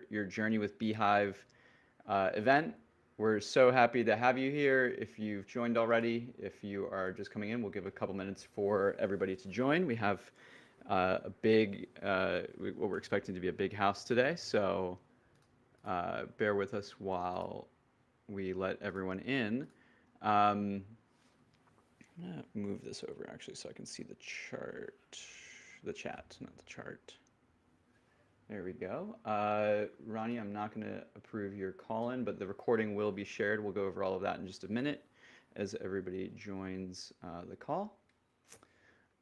Your Journey with Beehiiv event. We're so happy to have you here. If you've joined already, if you are just coming in, we'll give a couple minutes for everybody to join. We have what we're expecting to be a big house today, so bear with us while we let everyone in. I'm gonna move this over actually so I can see the chat, not the chart. There we go. Ronnie, I'm not going to approve your call-in, but the recording will be shared. We'll go over all of that in just a minute as everybody joins the call.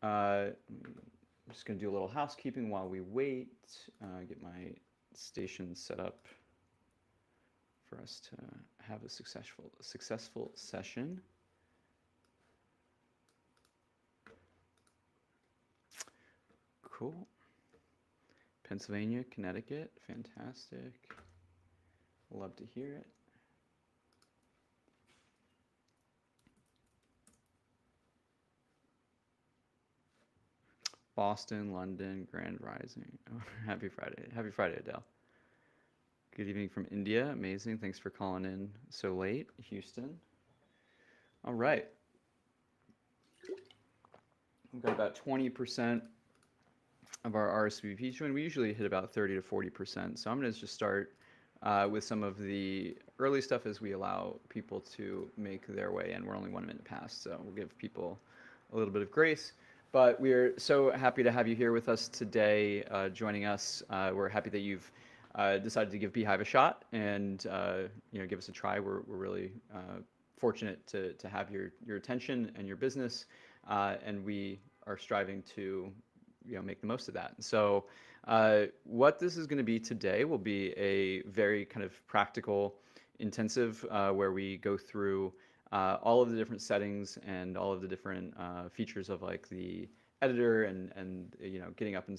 I'm just going to do a little housekeeping while we wait, get my station set up for us to have a successful session. Cool. Pennsylvania, Connecticut, fantastic. Love to hear it. Boston, London, Grand Rising. Oh, happy Friday. Happy Friday, Adele. Good evening from India. Amazing. Thanks for calling in so late. Houston. All right. We've got about 20% of our RSVPs join. We usually hit about 30 to 40%. So I'm going to just start with some of the early stuff as we allow people to make their way in. We're only 1 minute past, so we'll give people a little bit of grace. But we're so happy to have you here with us today, joining us. We're happy that you've decided to give beehiiv a shot and give us a try. We're really fortunate to have your attention and your business, and we are striving to make the most of that. So what this is going to be today will be a very kind of practical intensive where we go through all of the different settings and all of the different features of like the editor and getting up and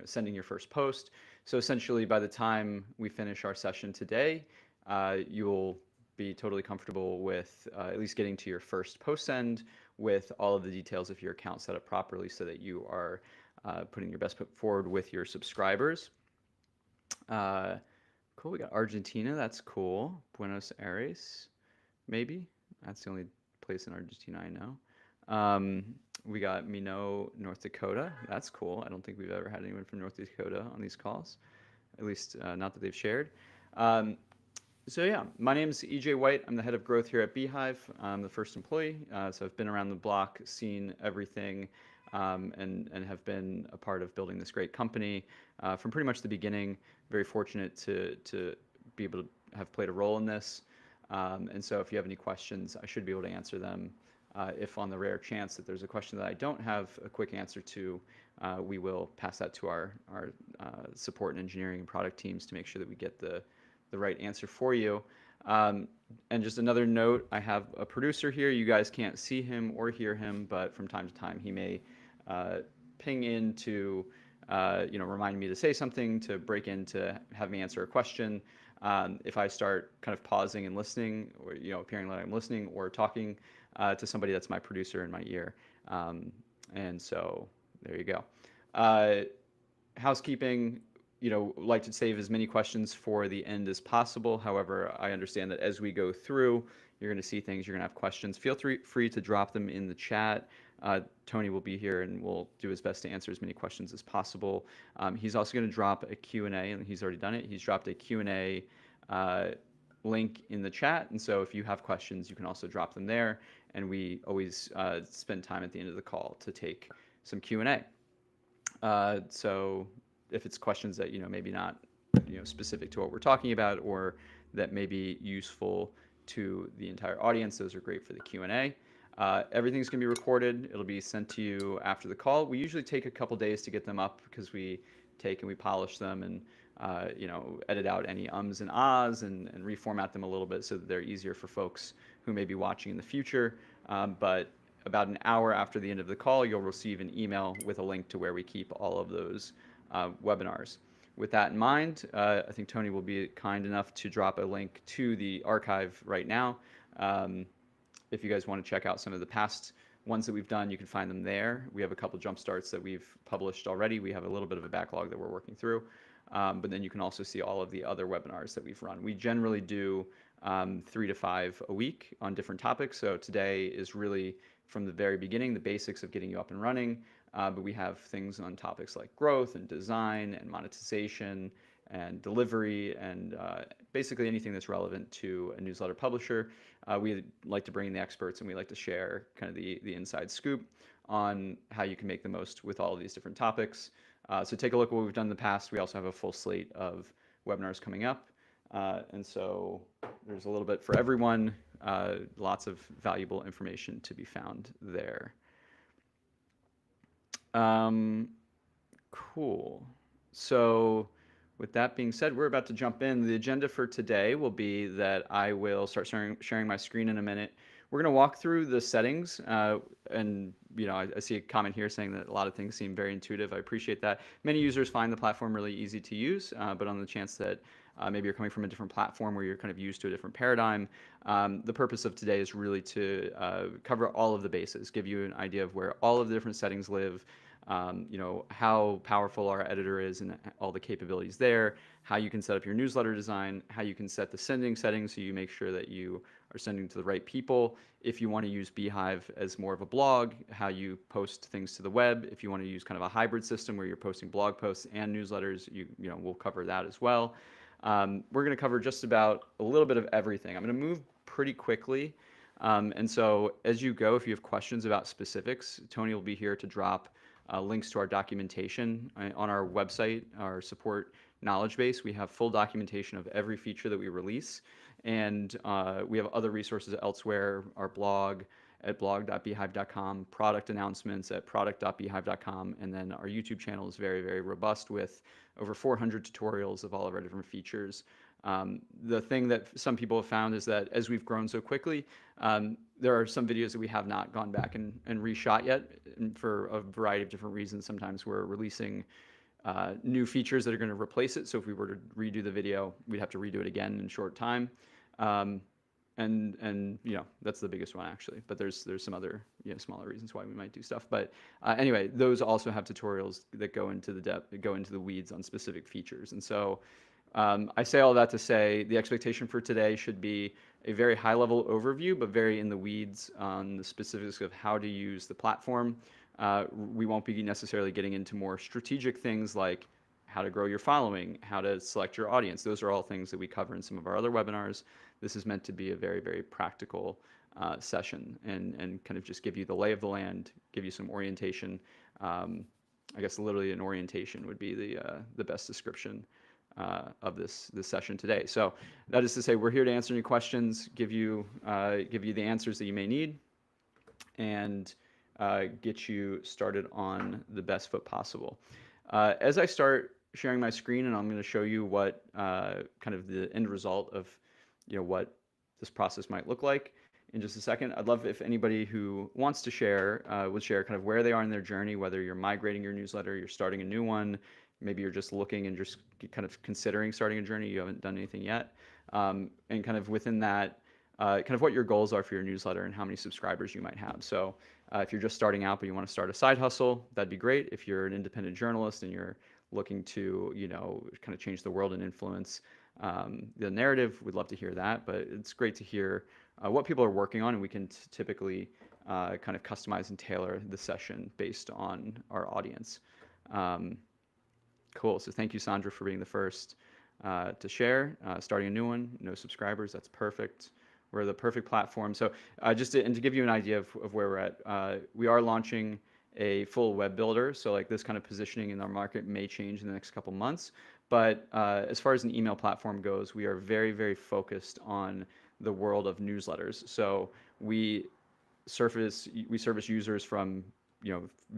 sending your first post. So essentially by the time we finish our session today, you'll be totally comfortable with at least getting to your first post send with all of the details of your account set up properly so that you are putting your best foot forward with your subscribers. Cool, we got Argentina, that's cool. Buenos Aires, maybe. That's the only place in Argentina I know. We got Minot, North Dakota. That's cool. I don't think we've ever had anyone from North Dakota on these calls, at least not that they've shared. So yeah, my name is EJ White. I'm the head of growth here at beehiiv. I'm the first employee, so I've been around the block, seen everything, and have been a part of building this great company from pretty much the beginning. Very fortunate to be able to have played a role in this. And so if you have any questions, I should be able to answer them. If on the rare chance that there's a question that I don't have a quick answer to, we will pass that to our support and engineering and product teams to make sure that we get the right answer for you. And just another note, I have a producer here. You guys can't see him or hear him, but from time to time he may ping in to remind me to say something, to break in to have me answer a question. If I start kind of pausing and listening, or appearing like I'm listening or talking to somebody, that's my producer in my ear. And so there you go. Housekeeping. Like to save as many questions for the end as possible. However, I understand that as we go through, you're going to see things, you're going to have questions. Feel free to drop them in the chat. Tony will be here and will do his best to answer as many questions as possible. He's also going to drop a Q&A, and he's already done it. He's dropped a Q&A link in the chat, and so if you have questions, you can also drop them there, and we always spend time at the end of the call to take some Q&A. So if it's questions that maybe not specific to what we're talking about or that may be useful to the entire audience, those are great for the Q&A. Everything's going to be recorded. It'll be sent to you after the call. We usually take a couple days to get them up because we take and we polish them and edit out any ums and ahs and reformat them a little bit so that they're easier for folks who may be watching in the future. But about an hour after the end of the call, you'll receive an email with a link to where we keep all of those webinars. With that in mind, I think Tony will be kind enough to drop a link to the archive right now. If you guys want to check out some of the past ones that we've done, you can find them there. We have a couple jump starts that we've published already. We have a little bit of a backlog that we're working through. But then you can also see all of the other webinars that we've run. We generally do 3 to 5 a week on different topics. So today is really from the very beginning, the basics of getting you up and running. But we have things on topics like growth and design and monetization and delivery and basically anything that's relevant to a newsletter publisher. We like to bring in the experts, and we like to share kind of the inside scoop on how you can make the most with all of these different topics. So take a look at what we've done in the past. We also have a full slate of webinars coming up. And so there's a little bit for everyone, lots of valuable information to be found there. Cool. So with that being said, we're about to jump in. The agenda for today will be that I will start sharing my screen in a minute. We're going to walk through the settings, and I see a comment here saying that a lot of things seem very intuitive. I appreciate that. Many users find the platform really easy to use, but on the chance that maybe you're coming from a different platform where you're kind of used to a different paradigm, the purpose of today is really to cover all of the bases, give you an idea of where all of the different settings live, how powerful our editor is and all the capabilities there, how you can set up your newsletter design, how you can set the sending settings so you make sure that you are sending to the right people. If you want to use beehiiv as more of a blog, how you post things to the web. If you want to use kind of a hybrid system where you're posting blog posts and newsletters, we'll cover that as well. We're going to cover just about a little bit of everything. I'm going to move pretty quickly. And so as you go, if you have questions about specifics, Tony will be here to drop links to our documentation on our website, our support knowledge base. We have full documentation of every feature that we release. And we have other resources elsewhere, our blog at blog.beehiiv.com, product announcements at product.beehiiv.com, and then our YouTube channel is very, very robust with over 400 tutorials of all of our different features. The thing that some people have found is that as we've grown so quickly, there are some videos that we have not gone back and reshot yet, and for a variety of different reasons. Sometimes we're releasing new features that are going to replace it. So if we were to redo the video, we'd have to redo it again in a short time. And that's the biggest one actually, but there's some other smaller reasons why we might do stuff. But anyway, those also have tutorials that go into the depth, that go into the weeds on specific features. And so I say all that to say the expectation for today should be a very high level overview, but very in the weeds on the specifics of how to use the platform. We won't be necessarily getting into more strategic things like how to grow your following, how to select your audience. Those are all things that we cover in some of our other webinars. This is meant to be a very, very practical session and kind of just give you the lay of the land, give you some orientation. I guess literally an orientation would be the best description of this session today. So that is to say, we're here to answer any questions, give you the answers that you may need, and get you started on the best foot possible. As I start sharing my screen, and I'm going to show you what kind of the end result of what this process might look like in just a second. I'd love if anybody who wants to share would share kind of where they are in their journey, whether you're migrating your newsletter, you're starting a new one, maybe you're just looking and just kind of considering starting a journey, you haven't done anything yet, and kind of within that, kind of what your goals are for your newsletter and how many subscribers you might have. So if you're just starting out but you want to start a side hustle, that'd be great. If you're an independent journalist and you're looking to kind of change the world and influence the narrative, we'd love to hear that. But it's great to hear what people are working on, and we can typically kind of customize and tailor the session based on our audience. Cool. So thank you, Sandra, for being the first to share. Starting a new one, no subscribers, that's perfect. We're the perfect platform. So just to give you an idea of where we're at, we are launching a full web builder. So like this kind of positioning in our market may change in the next couple months. But as far as an email platform goes, we are very, very focused on the world of newsletters. So we service users from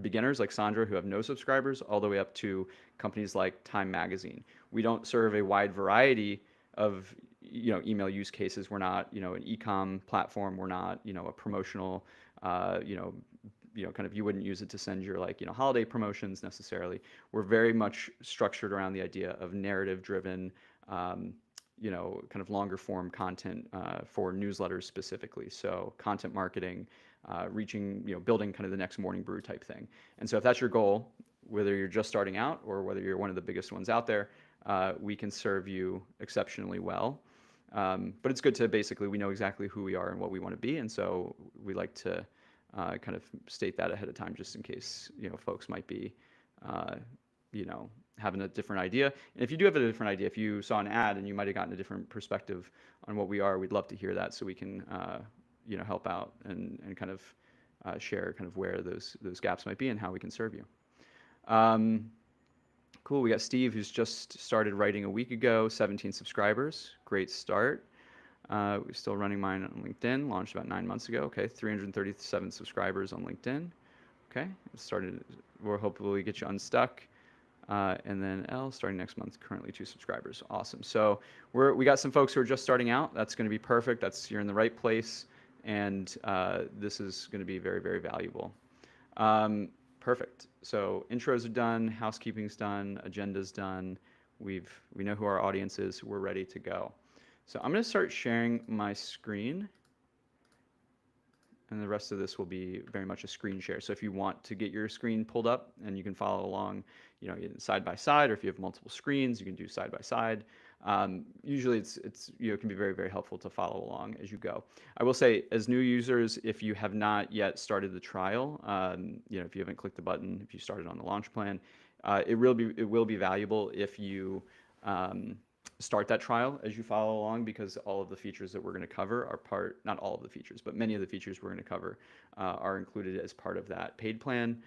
beginners like Sandra who have no subscribers all the way up to companies like Time Magazine. We don't serve a wide variety of email use cases. We're not an e-com platform. We're not a promotional kind of, you wouldn't use it to send your holiday promotions necessarily. We're very much structured around the idea of narrative driven kind of longer form content for newsletters specifically. So content marketing, reaching, building kind of the next morning brew type thing. And so if that's your goal, whether you're just starting out or whether you're one of the biggest ones out there, we can serve you exceptionally well. But it's good to basically, we know exactly who we are and what we want to be. And so we like to kind of state that ahead of time, just in case, folks might be, uh, having a different idea. And if you do have a different idea, if you saw an ad and you might have gotten a different perspective on what we are, we'd love to hear that so we can, help out and kind of share kind of where those gaps might be and how we can serve you. Cool. We got Steve, who's just started writing a week ago, 17 subscribers. Great start. We're still running mine on LinkedIn. Launched about 9 months ago. Okay, 337 subscribers on LinkedIn. Okay, started. We'll hopefully get you unstuck. And then L, starting next month, currently 2 subscribers. Awesome. So we got some folks who are just starting out. That's going to be perfect. You're in the right place, and this is going to be very, very valuable. Perfect. So intros are done, housekeeping's done, agenda's done. We know who our audience is. We're ready to go. So I'm going to start sharing my screen, and the rest of this will be very much a screen share. So if you want to get your screen pulled up and you can follow along, side by side, or if you have multiple screens, you can do side by side. Usually it can be very, very helpful to follow along as you go. I will say, as new users, if you have not yet started the trial, if you haven't clicked the button, if you started on the launch plan, it will be valuable if you start that trial as you follow along, because all of the features that we're going to cover are not all of the features, but many of the features we're going to cover are included as part of that paid plan.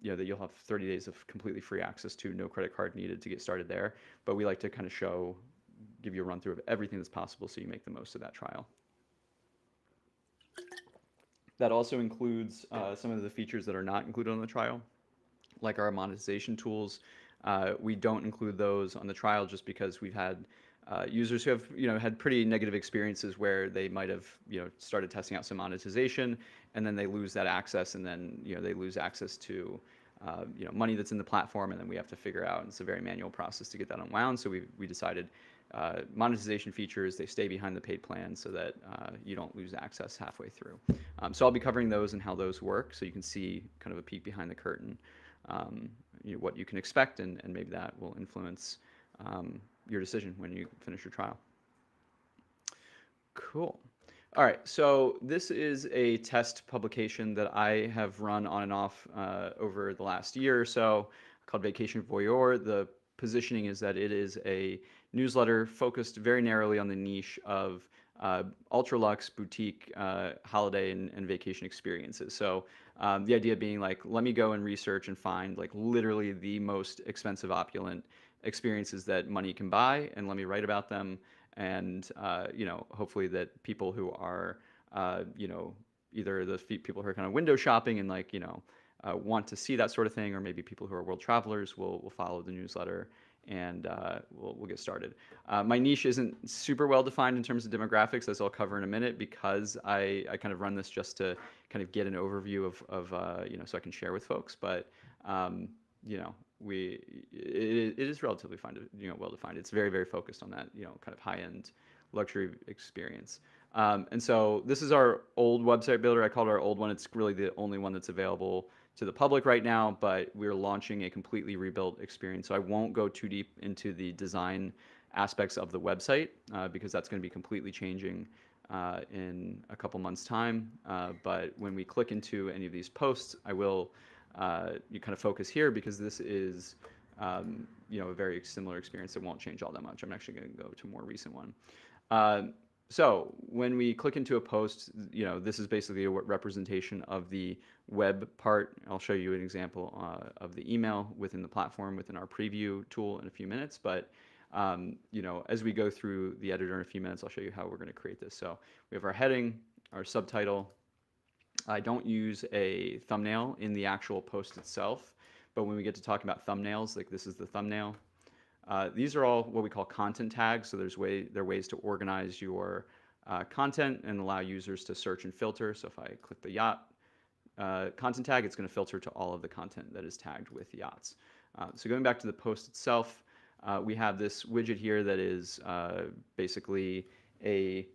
That you'll have 30 days of completely free access to, no credit card needed to get started there. But we like to kind of give you a run through of everything that's possible so you make the most of that trial. That also includes some of the features that are not included on the trial, like our monetization tools. We don't include those on the trial just because we've had users who have had pretty negative experiences where they might have started testing out some monetization, and then they lose that access, and then they lose access to money that's in the platform, and then we have to figure out, and it's a very manual process to get that unwound. So we decided monetization features, they stay behind the paid plan so that you don't lose access halfway through. So I'll be covering those and how those work, so you can see kind of a peek behind the curtain, what you can expect, and maybe that will influence your decision when you finish your trial. Cool. All right, so this is a test publication that I have run on and off over the last year or so, called Vacation Voyeur. The positioning is that it is a newsletter focused very narrowly on the niche of ultra luxe boutique holiday and vacation experiences. So the idea being, like, let me go and research and find like literally the most expensive, opulent experiences that money can buy, and let me write about them. And hopefully that people who are either the people who are kind of window shopping and want to see that sort of thing, or maybe people who are world travelers will follow the newsletter, and we'll get started. My niche isn't super well defined in terms of demographics, as I'll cover in a minute, because I kind of run this just to kind of get an overview of so I can share with folks. But it is relatively well defined. It's very, very focused on that kind of high-end luxury experience. And so this is our old website builder. I called it our old one. It's really the only one that's available to the public right now, but we're launching a completely rebuilt experience. So I won't go too deep into the design aspects of the website because that's going to be completely changing in a couple months' time. But when we click into any of these posts, I will you kind of focus here, because this is a very similar experience that won't change all that much. I'm actually going to go to a more recent one. So when we click into a post, this is basically a representation of the web part. I'll show you an example of the email within the platform, within our preview tool in a few minutes. But as we go through the editor in a few minutes, I'll show you how we're going to create this. So we have our heading, our subtitle. I don't use a thumbnail in the actual post itself, but when we get to talking about thumbnails, like this is the thumbnail. These are all what we call content tags. So there are ways to organize your content and allow users to search and filter. So if I click the yacht content tag, it's going to filter to all of the content that is tagged with yachts. So going back to the post itself, we have this widget here that is basically a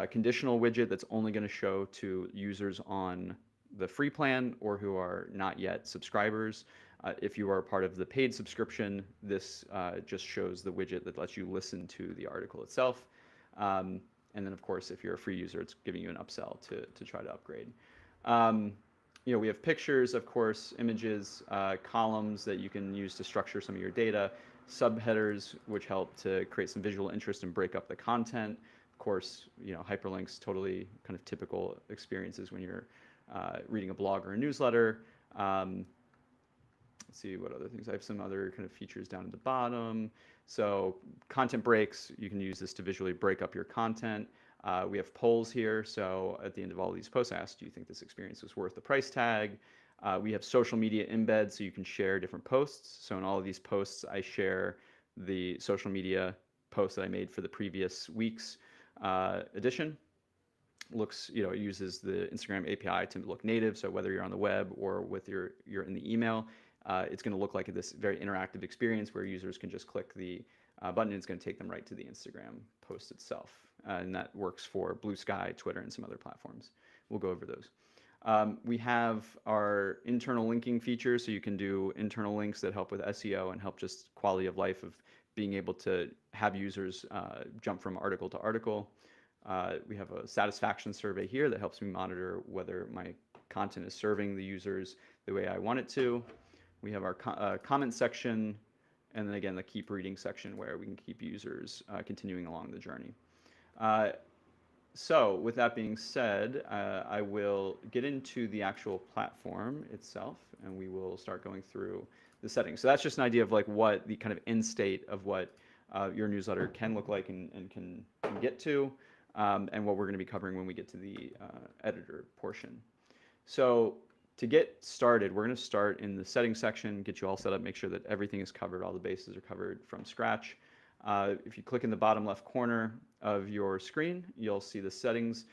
conditional widget that's only going to show to users on the free plan or who are not yet subscribers. If you are part of the paid subscription, this just shows the widget that lets you listen to the article itself. And then, of course, if you're a free user, it's giving you an upsell to try to upgrade. We have pictures, of course, images, columns that you can use to structure some of your data, subheaders, which help to create some visual interest and break up the content. Of course, hyperlinks, totally kind of typical experiences when you're reading a blog or a newsletter. Let's see what other things. I have some other kind of features down at the bottom. So content breaks, you can use this to visually break up your content. We have polls here. So at the end of all these posts, I asked, do you think this experience was worth the price tag? We have social media embeds, so you can share different posts. So in all of these posts, I share the social media post that I made for the previous week's edition. It uses the Instagram API to look native. So whether you're on the web or with you're in the email, it's going to look like this very interactive experience where users can just click the button and it's going to take them right to the Instagram post itself. And that works for Blue Sky, Twitter, and some other platforms. We'll go over those. We have our internal linking feature, so you can do internal links that help with SEO and help just quality of life of being able to have users jump from article to article. We have a satisfaction survey here that helps me monitor whether my content is serving the users the way I want it to. We have our comment section, and then again, the keep reading section where we can keep users continuing along the journey. So with that being said, I will get into the actual platform itself, and we will start going through the settings. So that's just an idea of like what the kind of end state of what your newsletter can look like and can get to, and what we're going to be covering when we get to the editor portion. So to get started, we're going to start in the settings section, get you all set up, make sure that everything is covered, all the bases are covered from scratch. If you click in the bottom left corner of your screen, you'll see the settings.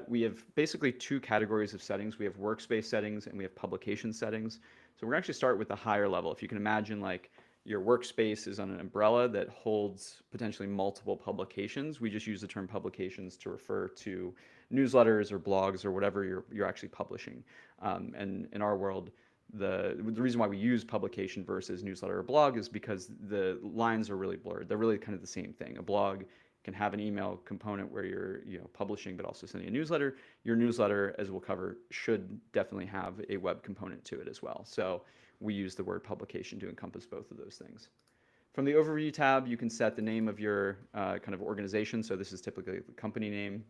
We have basically two categories of settings. We have workspace settings and we have publication settings. So we're going to actually start with the higher level. If you can imagine, like, your workspace is on an umbrella that holds potentially multiple publications. We just use the term publications to refer to newsletters or blogs or whatever you're actually publishing. And in our world, the reason why we use publication versus newsletter or blog is because the lines are really blurred. They're really kind of the same thing. A blog can have an email component where you're publishing but also sending a newsletter. Your newsletter, as we'll cover, should definitely have a web component to it as well. So we use the word publication to encompass both of those things. From the overview tab, you can set the name of your kind of organization. So this is typically the company name,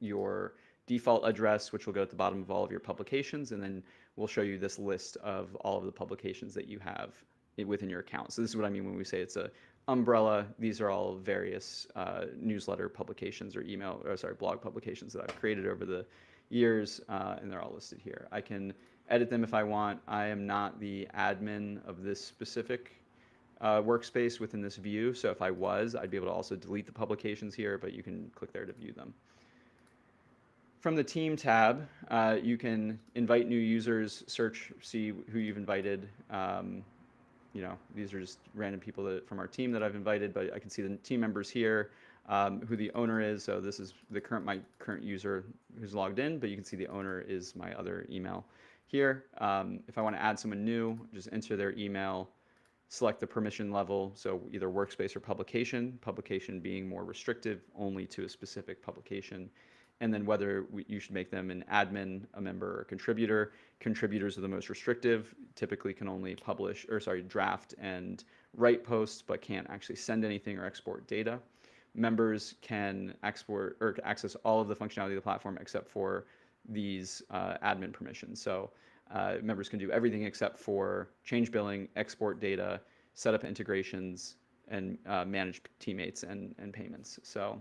your default address, which will go at the bottom of all of your publications, and then we'll show you this list of all of the publications that you have within your account. So this is what I mean when we say it's a umbrella. These are all various newsletter publications or blog publications that I've created over the years, and they're all listed here. I can edit them if I want. I am not the admin of this specific workspace within this view, so if I was, I'd be able to also delete the publications here, but you can click there to view them. From the team tab, you can invite new users, search, see who you've invited. These are just random people from our team that I've invited, but I can see the team members here, who the owner is. So this is my current user who's logged in, but you can see the owner is my other email here. If I want to add someone new, just enter their email, select the permission level, so either workspace or publication being more restrictive, only to a specific publication. And then whether you should make them an admin, a member, or a contributor. Contributors are the most restrictive, typically can only draft and write posts, but can't actually send anything or export data. Members can export or access all of the functionality of the platform except for these admin permissions. So members can do everything except for change billing, export data, set up integrations, and manage teammates and payments. So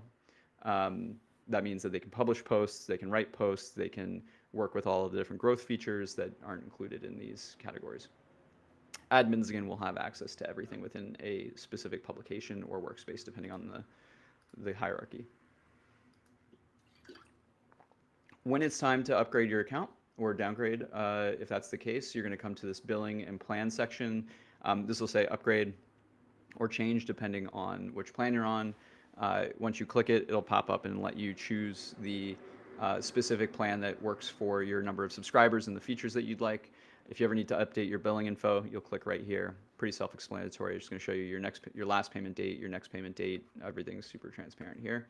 that means that they can publish posts, they can write posts, they can work with all of the different growth features that aren't included in these categories. Admins, again, will have access to everything within a specific publication or workspace, depending on the hierarchy. When it's time to upgrade your account or downgrade, if that's the case, you're going to come to this billing and plan section. This will say upgrade or change depending on which plan you're on. Once you click it, it'll pop up and let you choose the specific plan that works for your number of subscribers and the features that you'd like. If you ever need to update your billing info, you'll click right here. Pretty self-explanatory. It's just going to show you your last payment date, your next payment date. Everything's super transparent here.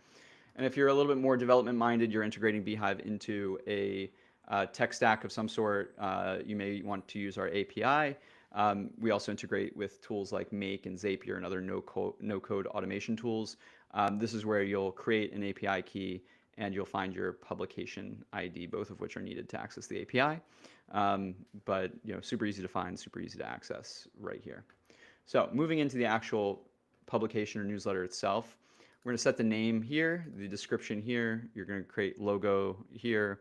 And if you're a little bit more development minded, you're integrating beehiiv into a tech stack of some sort, you may want to use our API. We also integrate with tools like Make and Zapier and other no-code automation tools. This is where you'll create an API key and you'll find your publication ID, both of which are needed to access the API. But super easy to find, super easy to access right here. So moving into the actual publication or newsletter itself, we're going to set the name here, the description here. You're going to create logo here.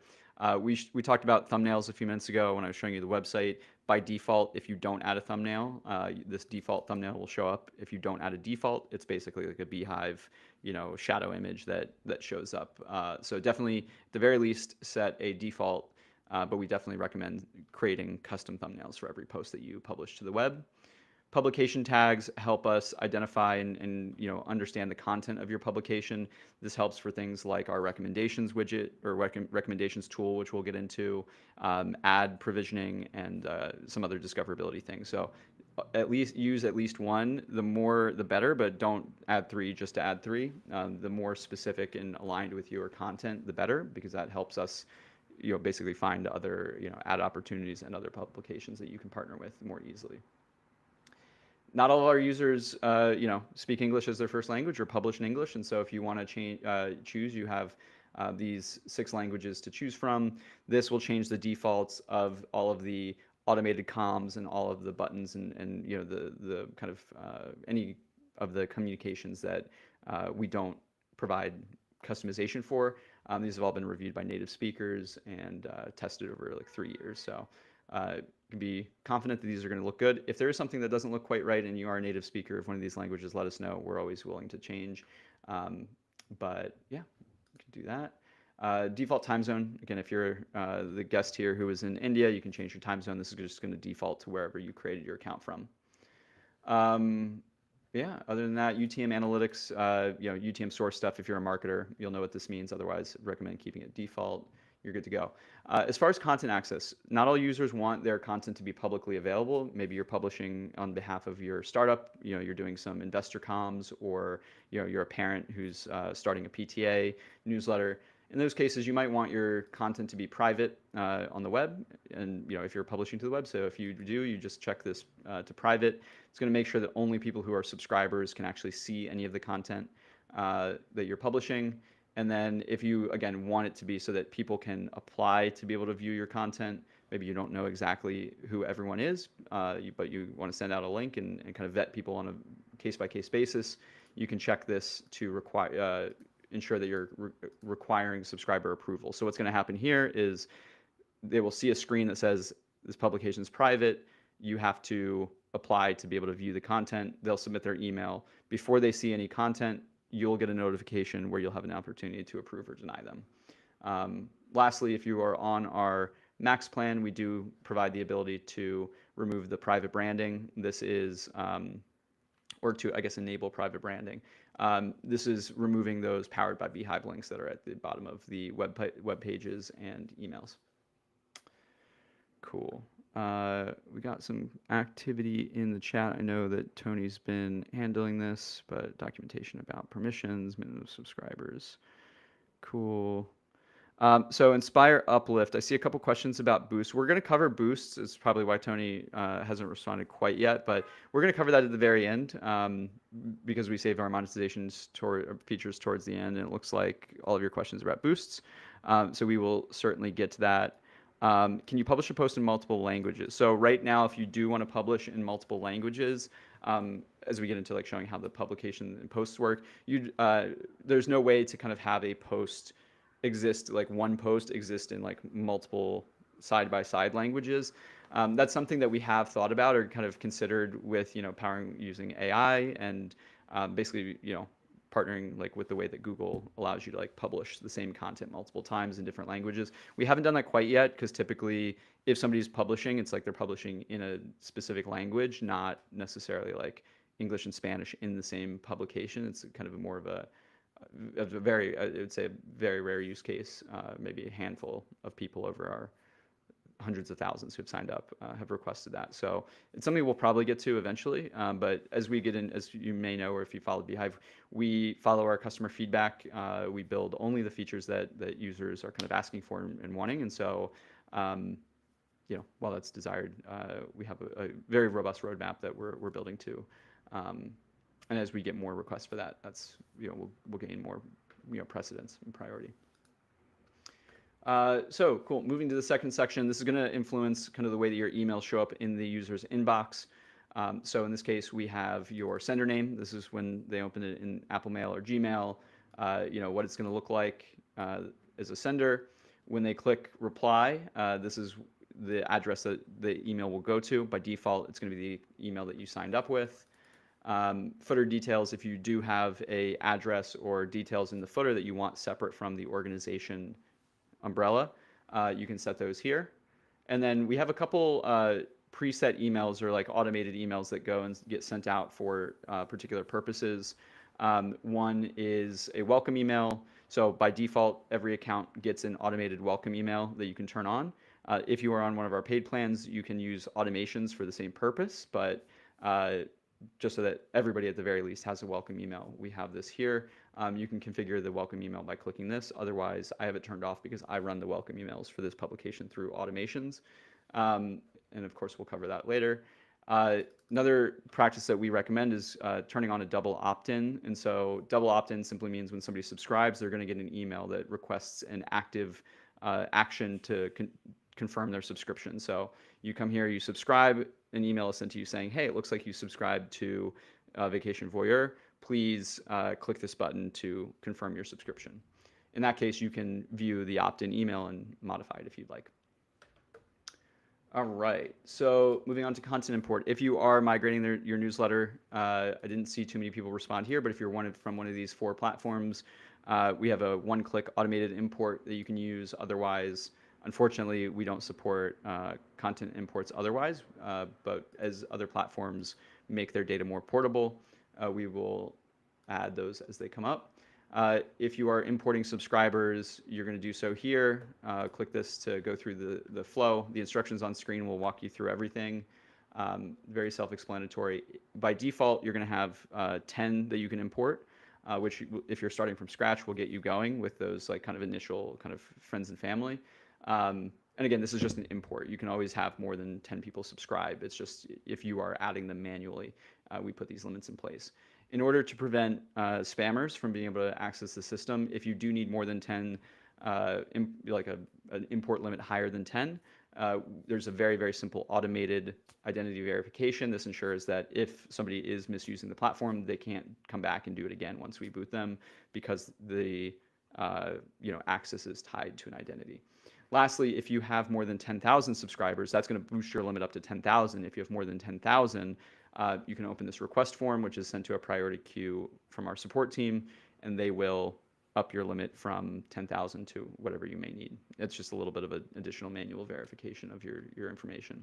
We talked about thumbnails a few minutes ago when I was showing you the website. By default, if you don't add a thumbnail, this default thumbnail will show up. If you don't add a default, it's basically like a beehiiv, shadow image that shows up. So definitely, at the very least, set a default, but we definitely recommend creating custom thumbnails for every post that you publish to the web. Publication tags help us identify and understand the content of your publication. This helps for things like our recommendations widget or recommendations tool, which we'll get into, ad provisioning, and some other discoverability things. So use at least one. The more, the better, but don't add 3 just to add 3. The more specific and aligned with your content, the better, because that helps us basically find other ad opportunities and other publications that you can partner with more easily. Not all of our users, speak English as their first language or publish in English, and so if you want to choose, you have these 6 languages to choose from. This will change the defaults of all of the automated comms and all of the buttons and the kind of any of the communications that we don't provide customization for. These have all been reviewed by native speakers and tested over like 3 years. So you can be confident that these are going to look good. If there is something that doesn't look quite right and you are a native speaker of one of these languages, let us know. We're always willing to change. But yeah, you can do that. Default time zone. Again, if you're the guest here who is in India, you can change your time zone. This is just going to default to wherever you created your account from. Yeah, other than that, UTM analytics, UTM source stuff, if you're a marketer, you'll know what this means. Otherwise, recommend keeping it default. You're good to go. As far as content access, not all users want their content to be publicly available. Maybe you're publishing on behalf of your startup, you're doing some investor comms, or you're a parent who's starting a PTA newsletter. In those cases, you might want your content to be private on the web, and if you're publishing to the web. So if you do, you just check this to private. It's going to make sure that only people who are subscribers can actually see any of the content that you're publishing. And then if you, again, want it to be so that people can apply to be able to view your content, maybe you don't know exactly who everyone is, but you want to send out a link and kind of vet people on a case-by-case basis, you can check this to ensure that you're requiring subscriber approval. So what's going to happen here is they will see a screen that says this publication is private. You have to apply to be able to view the content. They'll submit their email. Before they see any content, you'll get a notification where you'll have an opportunity to approve or deny them. Lastly, if you are on our Max plan, we do provide the ability to remove the private branding. This is, or to, I guess, enable private branding. This is removing those powered by beehiiv links that are at the bottom of the web pages and emails. Cool. We got some activity in the chat. I know that Tony's been handling this, but documentation about permissions, minimum subscribers. Cool. So Inspire Uplift. I see a couple questions about boosts. We're going to cover boosts. It's probably why Tony hasn't responded quite yet, but we're going to cover that at the very end because we saved our monetizations features towards the end, and it looks like all of your questions are about boosts. So we will certainly get to that. Can you publish a post in multiple languages? So right now, if you do want to publish in multiple languages, as we get into like showing how the publication and posts work, there's no way to kind of have a post exist, like one post exist in like multiple side-by-side languages. That's something that we have thought about or kind of considered with, powering using AI and basically, partnering like with the way that Google allows you to like publish the same content multiple times in different languages. We haven't done that quite yet because typically if somebody's publishing, it's like they're publishing in a specific language, not necessarily like English and Spanish in the same publication. It's kind of more of a a very, I would say, a very rare use case. Maybe a handful of people over our hundreds of thousands who have signed up have requested that. So it's something we'll probably get to eventually. But as we get in, as you may know, or if you follow beehiiv, we follow our customer feedback. We build only the features that users are kind of asking for and wanting. And so, while that's desired, we have a very robust roadmap that we're building to. And as we get more requests for that, that's we'll gain more precedence and priority. So cool. Moving to the second section, this is going to influence kind of the way that your emails show up in the user's inbox. So in this case, we have your sender name. This is when they open it in Apple Mail or Gmail. What it's going to look like as a sender. When they click reply, this is the address that the email will go to. By default, it's going to be the email that you signed up with. Footer details, if you do have a address or details in the footer that you want separate from the organization umbrella, you can set those here. And then we have a couple preset emails or like automated emails that go and get sent out for particular purposes. One is a welcome email. So by default, every account gets an automated welcome email that you can turn on. If you are on one of our paid plans, you can use automations for the same purpose, but just so that everybody at the very least has a welcome email, we have this here. You can configure the welcome email by clicking this. Otherwise, I have it turned off because I run the welcome emails for this publication through automations. And of course, we'll cover that later. Another practice that we recommend is turning on a double opt-in. And so double opt-in simply means when somebody subscribes, they're going to get an email that requests an active action to confirm their subscription. So you come here, you subscribe, an email is sent to you saying, hey, it looks like you subscribed to Vacation Voyeur. Please click this button to confirm your subscription. In that case, you can view the opt-in email and modify it if you'd like. All right, so moving on to content import. If you are migrating your newsletter, I didn't see too many people respond here, but if you're from one of these 4 platforms, we have a one-click automated import that you can use. Otherwise, unfortunately, we don't support content imports otherwise, but as other platforms make their data more portable, we will add those as they come up. If you are importing subscribers, you're going to do so here. Click this to go through the flow. The instructions on screen will walk you through everything. Very self-explanatory. By default, you're going to have 10 that you can import, which if you're starting from scratch, will get you going with those like kind of initial kind of friends and family. And again, this is just an import. You can always have more than 10 people subscribe. It's just if you are adding them manually, we put these limits in place. In order to prevent spammers from being able to access the system, if you do need more than 10, like an import limit higher than 10, there's a very, very simple automated identity verification. This ensures that if somebody is misusing the platform, they can't come back and do it again once we boot them because the access is tied to an identity. Lastly, if you have more than 10,000 subscribers, that's going to boost your limit up to 10,000. If you have more than 10,000, you can open this request form, which is sent to a priority queue from our support team, and they will up your limit from 10,000 to whatever you may need. It's just a little bit of an additional manual verification of your information.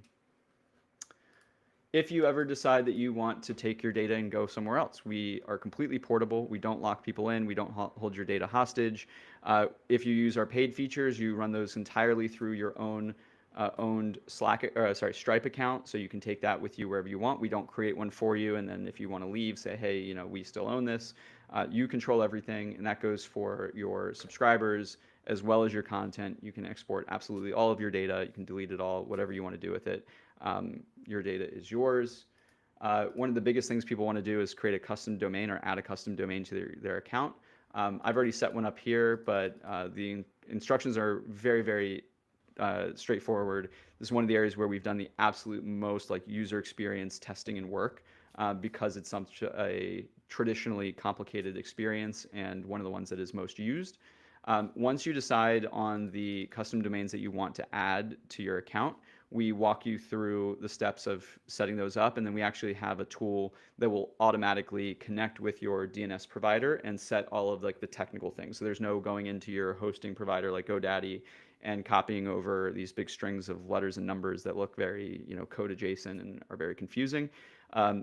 If you ever decide that you want to take your data and go somewhere else, we are completely portable. We don't lock people in. We don't hold your data hostage. If you use our paid features, you run those entirely through your own owned Stripe account, so you can take that with you wherever you want. We don't create one for you, and then if you want to leave, say, hey, we still own this. You control everything, and that goes for your subscribers as well as your content. You can export absolutely all of your data. You can delete it all, whatever you want to do with it. Your data is yours. One of the biggest things people want to do is create a custom domain or add a custom domain to their account. I've already set one up here, but the instructions are very, very straightforward. This is one of the areas where we've done the absolute most like user experience testing and work because it's such a traditionally complicated experience and one of the ones that is most used. Once you decide on the custom domains that you want to add to your account, we walk you through the steps of setting those up, and then we actually have a tool that will automatically connect with your DNS provider and set all of like the technical things. So there's no going into your hosting provider like GoDaddy and copying over these big strings of letters and numbers that look very, code adjacent and are very confusing.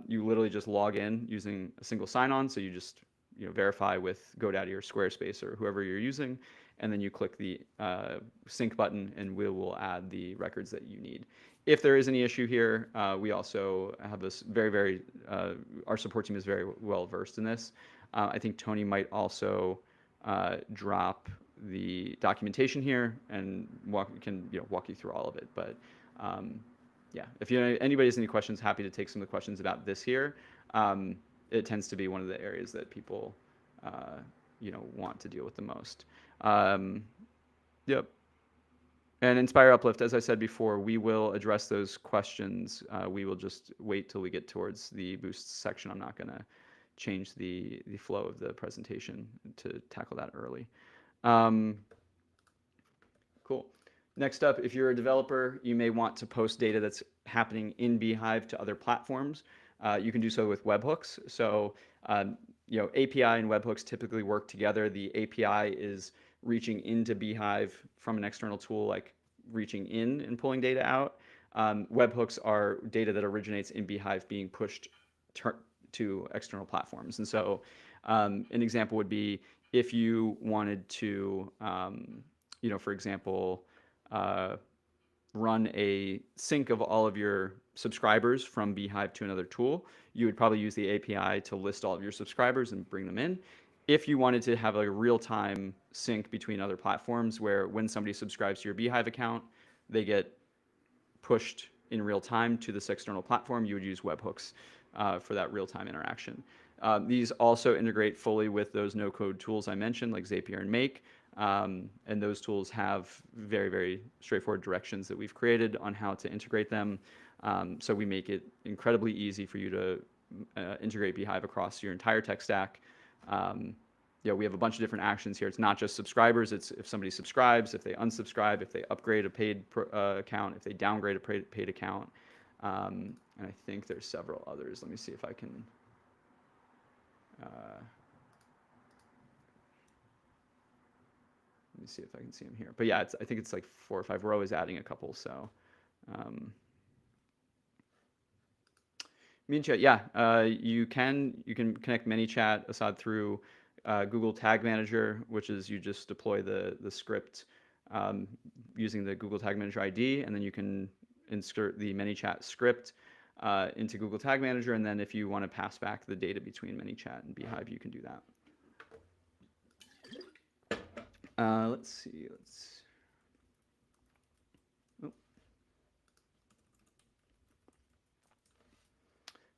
You literally just log in using a single sign-on. So you just, verify with GoDaddy or Squarespace or whoever you're using, and then you click the sync button, and we will add the records that you need. If there is any issue here, we also have this very, our support team is very well versed in this. I think Tony might also drop the documentation here and can walk you through all of it. But yeah, if anybody has any questions, happy to take some of the questions about this here. It tends to be one of the areas that people want to deal with the most. Yep. And Inspire Uplift, as I said before, we will address those questions. We will just wait till we get towards the boost section. I'm not going to change the flow of the presentation to tackle that early. Cool. Next up, if you're a developer, you may want to post data that's happening in beehiiv to other platforms. You can do so with webhooks. So, API and webhooks typically work together. The API is reaching into beehiiv from an external tool, like reaching in and pulling data out. Webhooks are data that originates in beehiiv being pushed to external platforms. And so an example would be if you wanted to, for example, run a sync of all of your subscribers from beehiiv to another tool, you would probably use the API to list all of your subscribers and bring them in. If you wanted to have a real-time sync between other platforms where when somebody subscribes to your beehiiv account, they get pushed in real time to this external platform, you would use webhooks for that real-time interaction. These also integrate fully with those no-code tools I mentioned, like Zapier and Make. And those tools have very straightforward directions that we've created on how to integrate them. So we make it incredibly easy for you to integrate beehiiv across your entire tech stack. We have a bunch of different actions here. It's not just subscribers. It's if somebody subscribes, if they unsubscribe, if they upgrade a paid account, if they downgrade a paid account. And I think there's several others. Let me see if I can. Let me see if I can see them here. But yeah, I think it's like 4 or 5. We're always adding a couple. So, ManyChat, yeah, you can connect ManyChat Assad through Google Tag Manager, which is you just deploy the script using the Google Tag Manager ID, and then you can insert the ManyChat script into Google Tag Manager, and then if you want to pass back the data between ManyChat and beehiiv, you can do that. Let's see.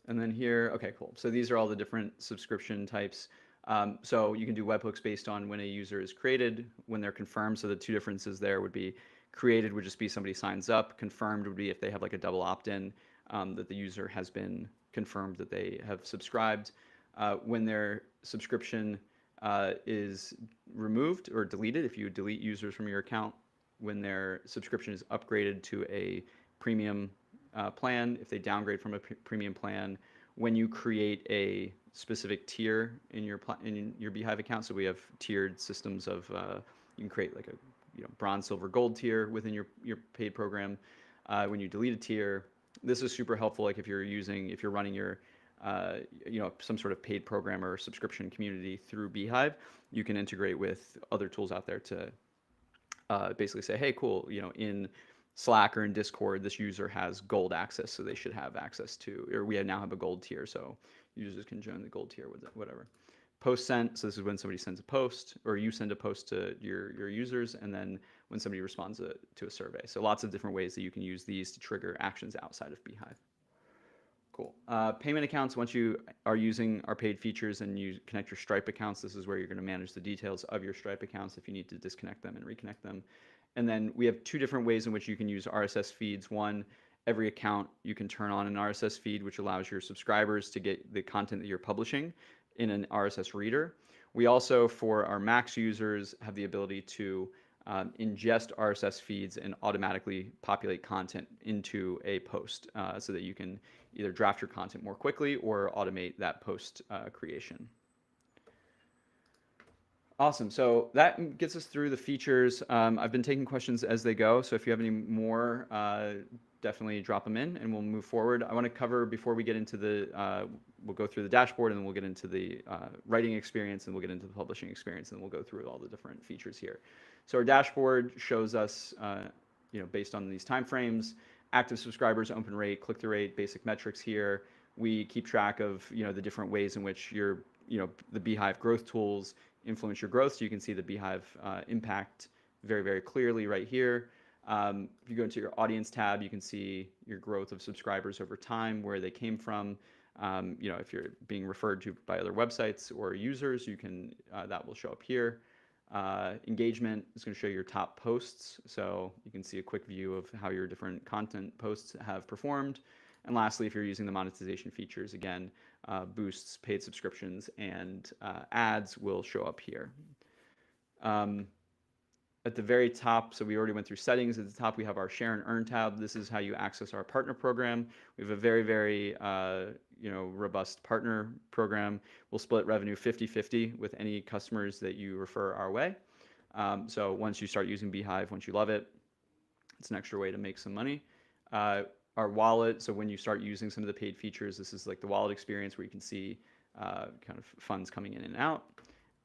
And then here, okay, cool. So these are all the different subscription types. So you can do webhooks based on when a user is created, when they're confirmed. So the two differences there would be created would just be somebody signs up. Confirmed would be if they have like a double opt-in, that the user has been confirmed that they have subscribed. When their subscription is removed or deleted, if you delete users from your account, when their subscription is upgraded to a premium plan, if they downgrade from a premium plan, when you create a specific tier in your beehiiv account. So we have tiered systems of you can create like a bronze, silver, gold tier within your paid program. When you delete a tier, this is super helpful. Like if you're running your some sort of paid program or subscription community through beehiiv, you can integrate with other tools out there to basically say, hey, cool, in Slack or in Discord, this user has gold access, so they should have access to, or we now have a gold tier, so users can join the gold tier with it, whatever. Post sent, so this is when somebody sends a post, or you send a post to your users, and then when somebody responds to a survey. So lots of different ways that you can use these to trigger actions outside of beehiiv. Cool. Payment accounts, once you are using our paid features and you connect your Stripe accounts, this is where you're going to manage the details of your Stripe accounts if you need to disconnect them and reconnect them. And then we have 2 different ways in which you can use RSS feeds. One, every account you can turn on an RSS feed, which allows your subscribers to get the content that you're publishing in an RSS reader. We also, for our Max users, have the ability to ingest RSS feeds and automatically populate content into a post so that you can either draft your content more quickly or automate that post creation. Awesome. So that gets us through the features. I've been taking questions as they go. So if you have any more, definitely drop them in and we'll move forward. I want to cover, before we get into the we'll go through the dashboard, and then we'll get into the writing experience, and we'll get into the publishing experience, and we'll go through all the different features here. So our dashboard shows us, based on these timeframes, active subscribers, open rate, click-through rate, basic metrics here. We keep track of the different ways in which the beehiiv growth tools influence your growth. So you can see the beehiiv impact very, very clearly right here. If you go into your audience tab, you can see your growth of subscribers over time, where they came from. If you're being referred to by other websites or users, that will show up here. Engagement is going to show your top posts, so you can see a quick view of how your different content posts have performed. And lastly, if you're using the monetization features, again, boosts, paid subscriptions, and ads will show up here. At the very top, so we already went through settings. At the top, we have our Share and Earn tab. This is how you access our partner program. We have a very, very robust partner program. We'll split revenue 50-50 with any customers that you refer our way. So once you start using beehiiv, once you love it, it's an extra way to make some money. Our wallet, so when you start using some of the paid features, this is like the wallet experience where you can see kind of funds coming in and out.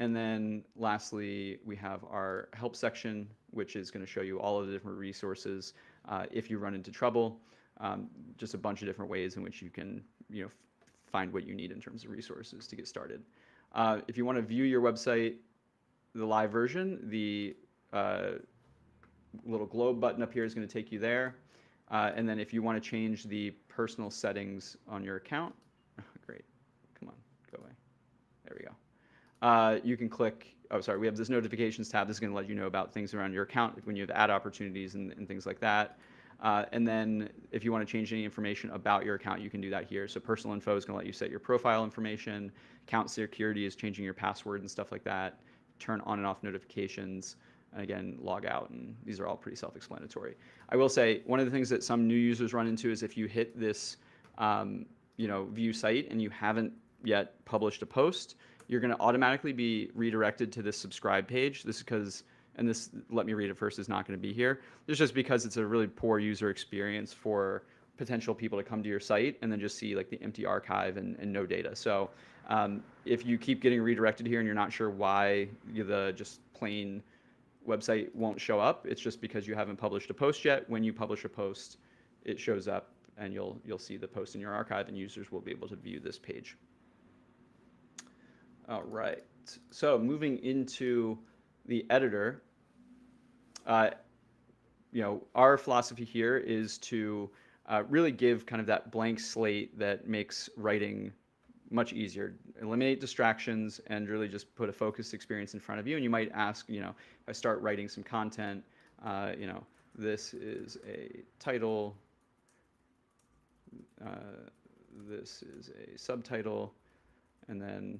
And then lastly, we have our help section, which is going to show you all of the different resources if you run into trouble. Just a bunch of different ways in which you can find what you need in terms of resources to get started. If you want to view your website, the live version, the little globe button up here is going to take you there. And then if you want to change the personal settings on your account, great, come on, go away. There we go. You can click, we have this notifications tab. This is going to let you know about things around your account when you have ad opportunities and things like that. And then if you want to change any information about your account, you can do that here. So personal info is going to let you set your profile information. Account security is changing your password and stuff like that. Turn on and off notifications. And again, log out, and these are all pretty self-explanatory. I will say one of the things that some new users run into is if you hit this view site and you haven't yet published a post, you're going to automatically be redirected to this subscribe page. This is because, and this, let me read it first, is not going to be here. This is just because it's a really poor user experience for potential people to come to your site and then just see like the empty archive and no data. So if you keep getting redirected here and you're not sure why the just plain website won't show up, it's just because you haven't published a post yet. When you publish a post, it shows up and you'll see the post in your archive, and users will be able to view this page. All right, so moving into the editor, our philosophy here is to really give kind of that blank slate that makes writing much easier. Eliminate distractions and really just put a focused experience in front of you. And you might ask, if I start writing some content, this is a title, this is a subtitle, and then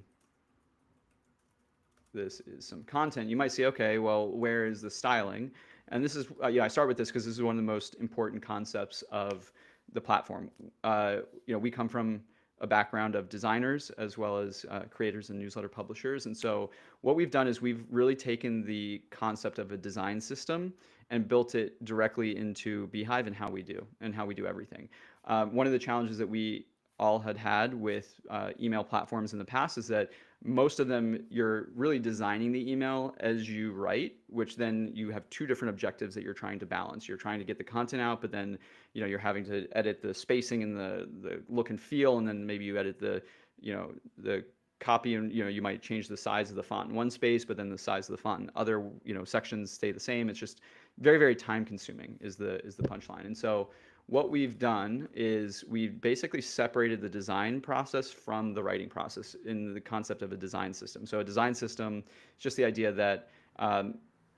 this is some content. You might say, okay, well, where is the styling? And this is, I start with this because this is one of the most important concepts of the platform. We come from a background of designers as well as creators and newsletter publishers. And so what we've done is we've really taken the concept of a design system and built it directly into beehiiv and how we do everything. One of the challenges that we all had with email platforms in the past is that most of them, you're really designing the email as you write, which then you have two different objectives that you're trying to balance. You're trying to get the content out, but then you're having to edit the spacing and the look and feel, and then maybe you edit the copy, and you might change the size of the font in one space, but then the size of the font in other sections stay the same. It's just very, very time consuming is the punchline. And so what we've done is we've basically separated the design process from the writing process in the concept of a design system. So a design system is just the idea that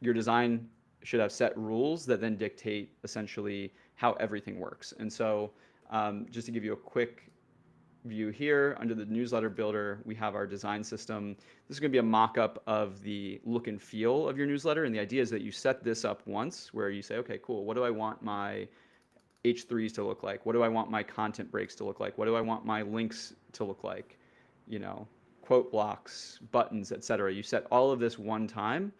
your design should have set rules that then dictate essentially how everything works. And so just to give you a quick view here, under the newsletter builder, we have our design system. This is going to be a mock-up of the look and feel of your newsletter. And the idea is that you set this up once where you say, okay, cool, what do I want my H3s to look like? What do I want my content breaks to look like? What do I want my links to look like? Quote blocks, buttons, etc. You set all of this one time,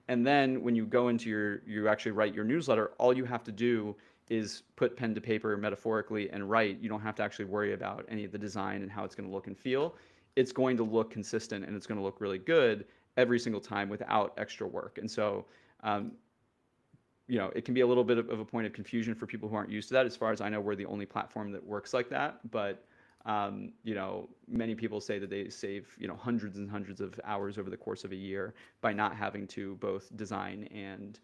and then when you go into you actually write your newsletter, all you have to do is put pen to paper metaphorically and write. You don't have to actually worry about any of the design and how it's going to look and feel. It's going to look consistent and it's going to look really good every single time without extra work. And so, it can be a little bit of a point of confusion for people who aren't used to that. As far as I know, we're the only platform that works like that. But many people say that they save, hundreds and hundreds of hours over the course of a year by not having to both design and,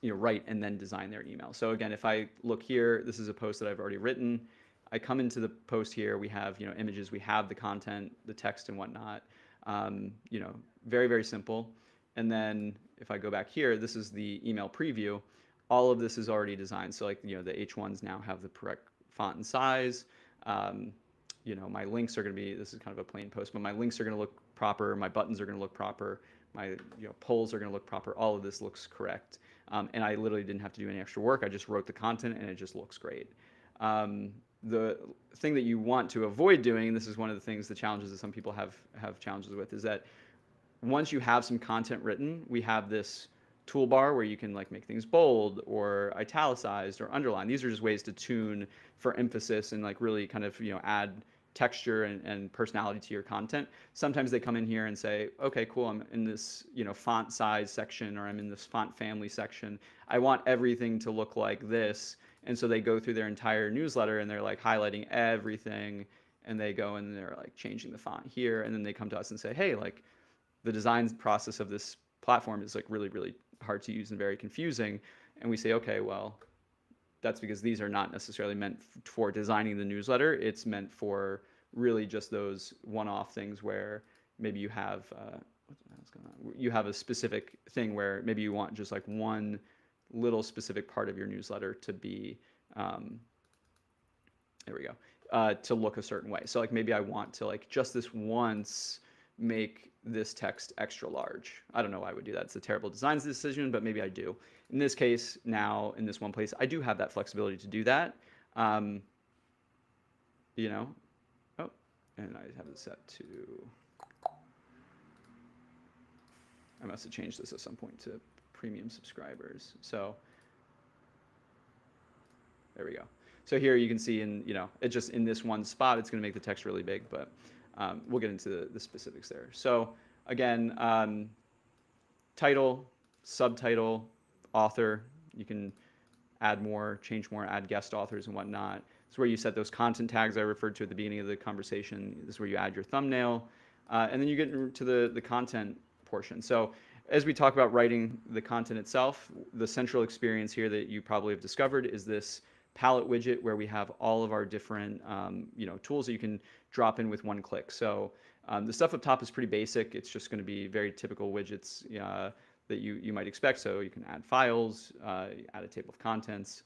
write and then design their email. So again, if I look here, this is a post that I've already written. I come into the post here, we have, images, we have the content, the text and whatnot. Very, very simple. And then if I go back here, this is the email preview. All of this is already designed. So like, the H1s now have the correct font and size. My links are going to be, this is kind of a plain post, but my links are going to look proper. My buttons are going to look proper. My polls are going to look proper. All of this looks correct. And I literally didn't have to do any extra work. I just wrote the content and it just looks great. The thing that you want to avoid doing, and this is one of the things, the challenges that some people have challenges with, is that once you have some content written, we have this toolbar where you can like make things bold or italicized or underline. These are just ways to tune for emphasis and like really kind of, add texture and personality to your content. Sometimes they come in here and say, okay, cool, I'm in this, font size section, or I'm in this font family section. I want everything to look like this. And so they go through their entire newsletter and they're like highlighting everything, and they go and they're like changing the font here. And then they come to us and say, hey, like the design process of this platform is like really, really hard to use and very confusing. And we say, okay, well, that's because these are not necessarily meant for designing the newsletter. It's meant for really just those one-off things where maybe you have you have a specific thing where maybe you want just like one little specific part of your newsletter to be there we go, to look a certain way. So like maybe I want to like just this once make this text extra large. I don't know why I would do that. It's a terrible design decision, but maybe I do. In this case, now in this one place, I do have that flexibility to do that. Oh, and I have it set to, I must have changed this at some point to premium subscribers. So there we go. So here you can see it just in this one spot, it's going to make the text really big, but we'll get into the specifics there. So again, title, subtitle, author. You can add more, change more, add guest authors and whatnot. It's where you set those content tags I referred to at the beginning of the conversation. This is where you add your thumbnail. And then you get into the content portion. So as we talk about writing the content itself, the central experience here that you probably have discovered is this palette widget where we have all of our different tools that you can drop in with one click. So the stuff up top is pretty basic. It's just going to be very typical widgets that you might expect. So you can add files, add a table of contents.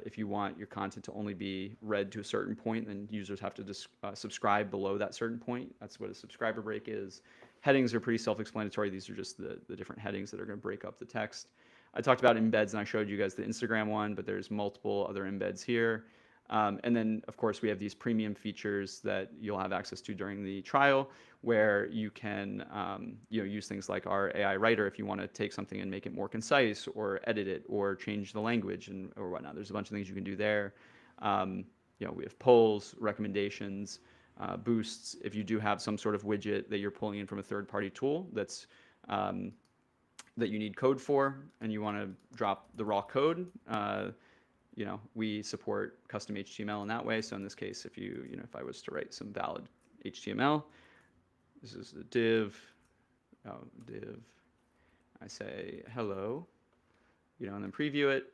If you want your content to only be read to a certain point, then users have to subscribe below that certain point. That's what a subscriber break is. Headings are pretty self-explanatory. These are just the different headings that are going to break up the text. I talked about embeds, and I showed you guys the Instagram one, but there's multiple other embeds here. And then, of course, we have these premium features that you'll have access to during the trial, where you can use things like our AI writer if you want to take something and make it more concise, or edit it, or change the language or whatnot. There's a bunch of things you can do there. We have polls, recommendations, boosts. If you do have some sort of widget that you're pulling in from a third-party tool that's that you need code for, and you want to drop the raw code, we support custom HTML in that way. So in this case, if if I was to write some valid HTML, this is the div. I say hello, and then preview it.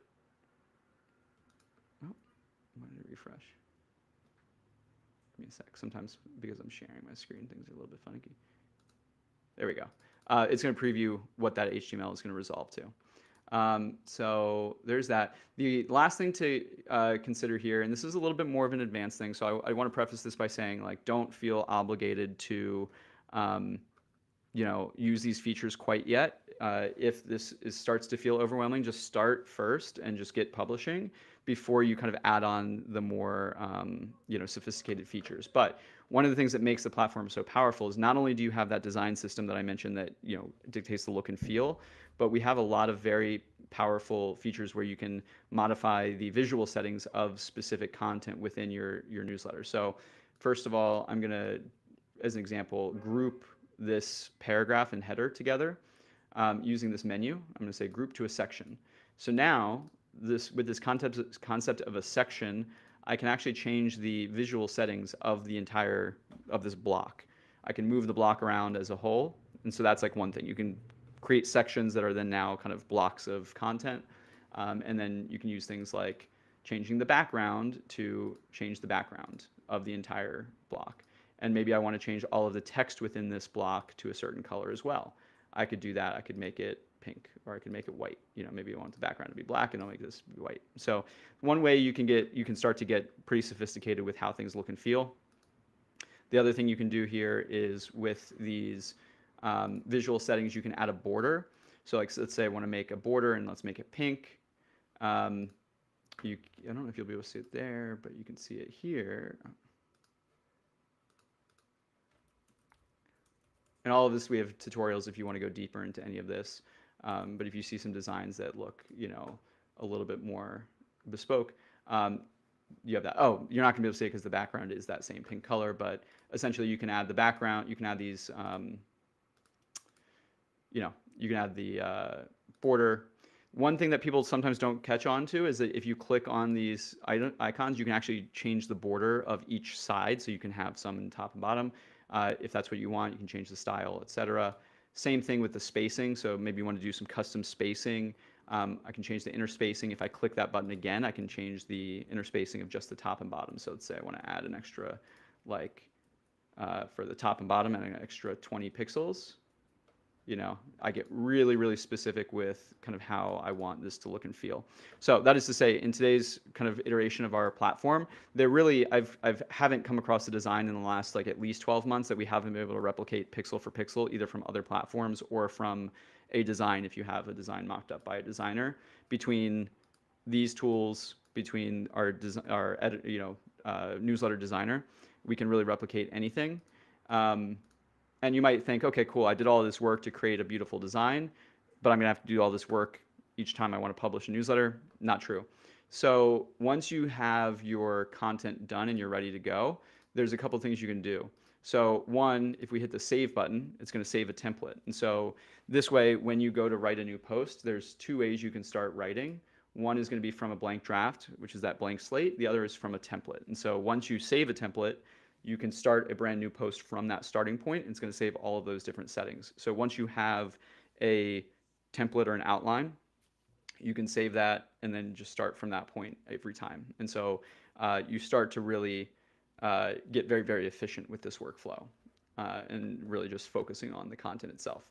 Oh, why did it refresh? Give me a sec. Sometimes because I'm sharing my screen, things are a little bit funky. There we go. It's going to preview what that HTML is going to resolve to. So there's that. The last thing to consider here, and this is a little bit more of an advanced thing, so I want to preface this by saying, like, don't feel obligated to, use these features quite yet. If this starts to feel overwhelming, just start first and just get publishing before you kind of add on the more, sophisticated features. But one of the things that makes the platform so powerful is not only do you have that design system that I mentioned that, dictates the look and feel, but we have a lot of very powerful features where you can modify the visual settings of specific content within your newsletter. So first of all, I'm going to, as an example, group this paragraph and header together using this menu. I'm going to say group to a section. So now with this concept of a section, I can actually change the visual settings of the entire of this block. I can move the block around as a whole, and so that's like one thing. You can create sections that are then now kind of blocks of content, and then you can use things like changing the background to change the background of the entire block. And maybe I want to change all of the text within this block to a certain color as well. I could do that. I could make it pink, or I could make it white. Maybe I want the background to be black, and I'll make this white. So one way you can start to get pretty sophisticated with how things look and feel. The other thing you can do here is with these visual settings, you can add a border. So like, let's say I want to make a border, and let's make it pink. I don't know if you'll be able to see it there, but you can see it here. And all of this, we have tutorials if you want to go deeper into any of this. But if you see some designs that look, a little bit more bespoke, you have that. Oh, you're not going to be able to see it because the background is that same pink color, but essentially you can add the background, you can add these, you can add the border. One thing that people sometimes don't catch on to is that if you click on these icons, you can actually change the border of each side, so you can have some in top and bottom. If that's what you want, you can change the style, etc. Same thing with the spacing. So maybe you want to do some custom spacing. I can change the inner spacing. If I click that button again, I can change the inner spacing of just the top and bottom. So let's say I want to add an extra, like for the top and bottom, and an extra 20 pixels. I get really, really specific with kind of how I want this to look and feel. So that is to say, in today's kind of iteration of our platform, haven't come across a design in the last like at least 12 months that we haven't been able to replicate pixel for pixel, either from other platforms or from a design, if you have a design mocked up by a designer. Between these tools, between our newsletter designer, we can really replicate anything. And you might think, okay, cool, I did all this work to create a beautiful design, but I'm going to have to do all this work each time I want to publish a newsletter. Not true. So once you have your content done and you're ready to go, there's a couple things you can do. So one, if we hit the save button, it's going to save a template. And so this way, when you go to write a new post, there's two ways you can start writing. One is going to be from a blank draft, which is that blank slate. The other is from a template. And so once you save a template, you can start a brand new post from that starting point, and it's going to save all of those different settings. So once you have a template or an outline, you can save that and then just start from that point every time. And so you start to really get very, very efficient with this workflow and really just focusing on the content itself.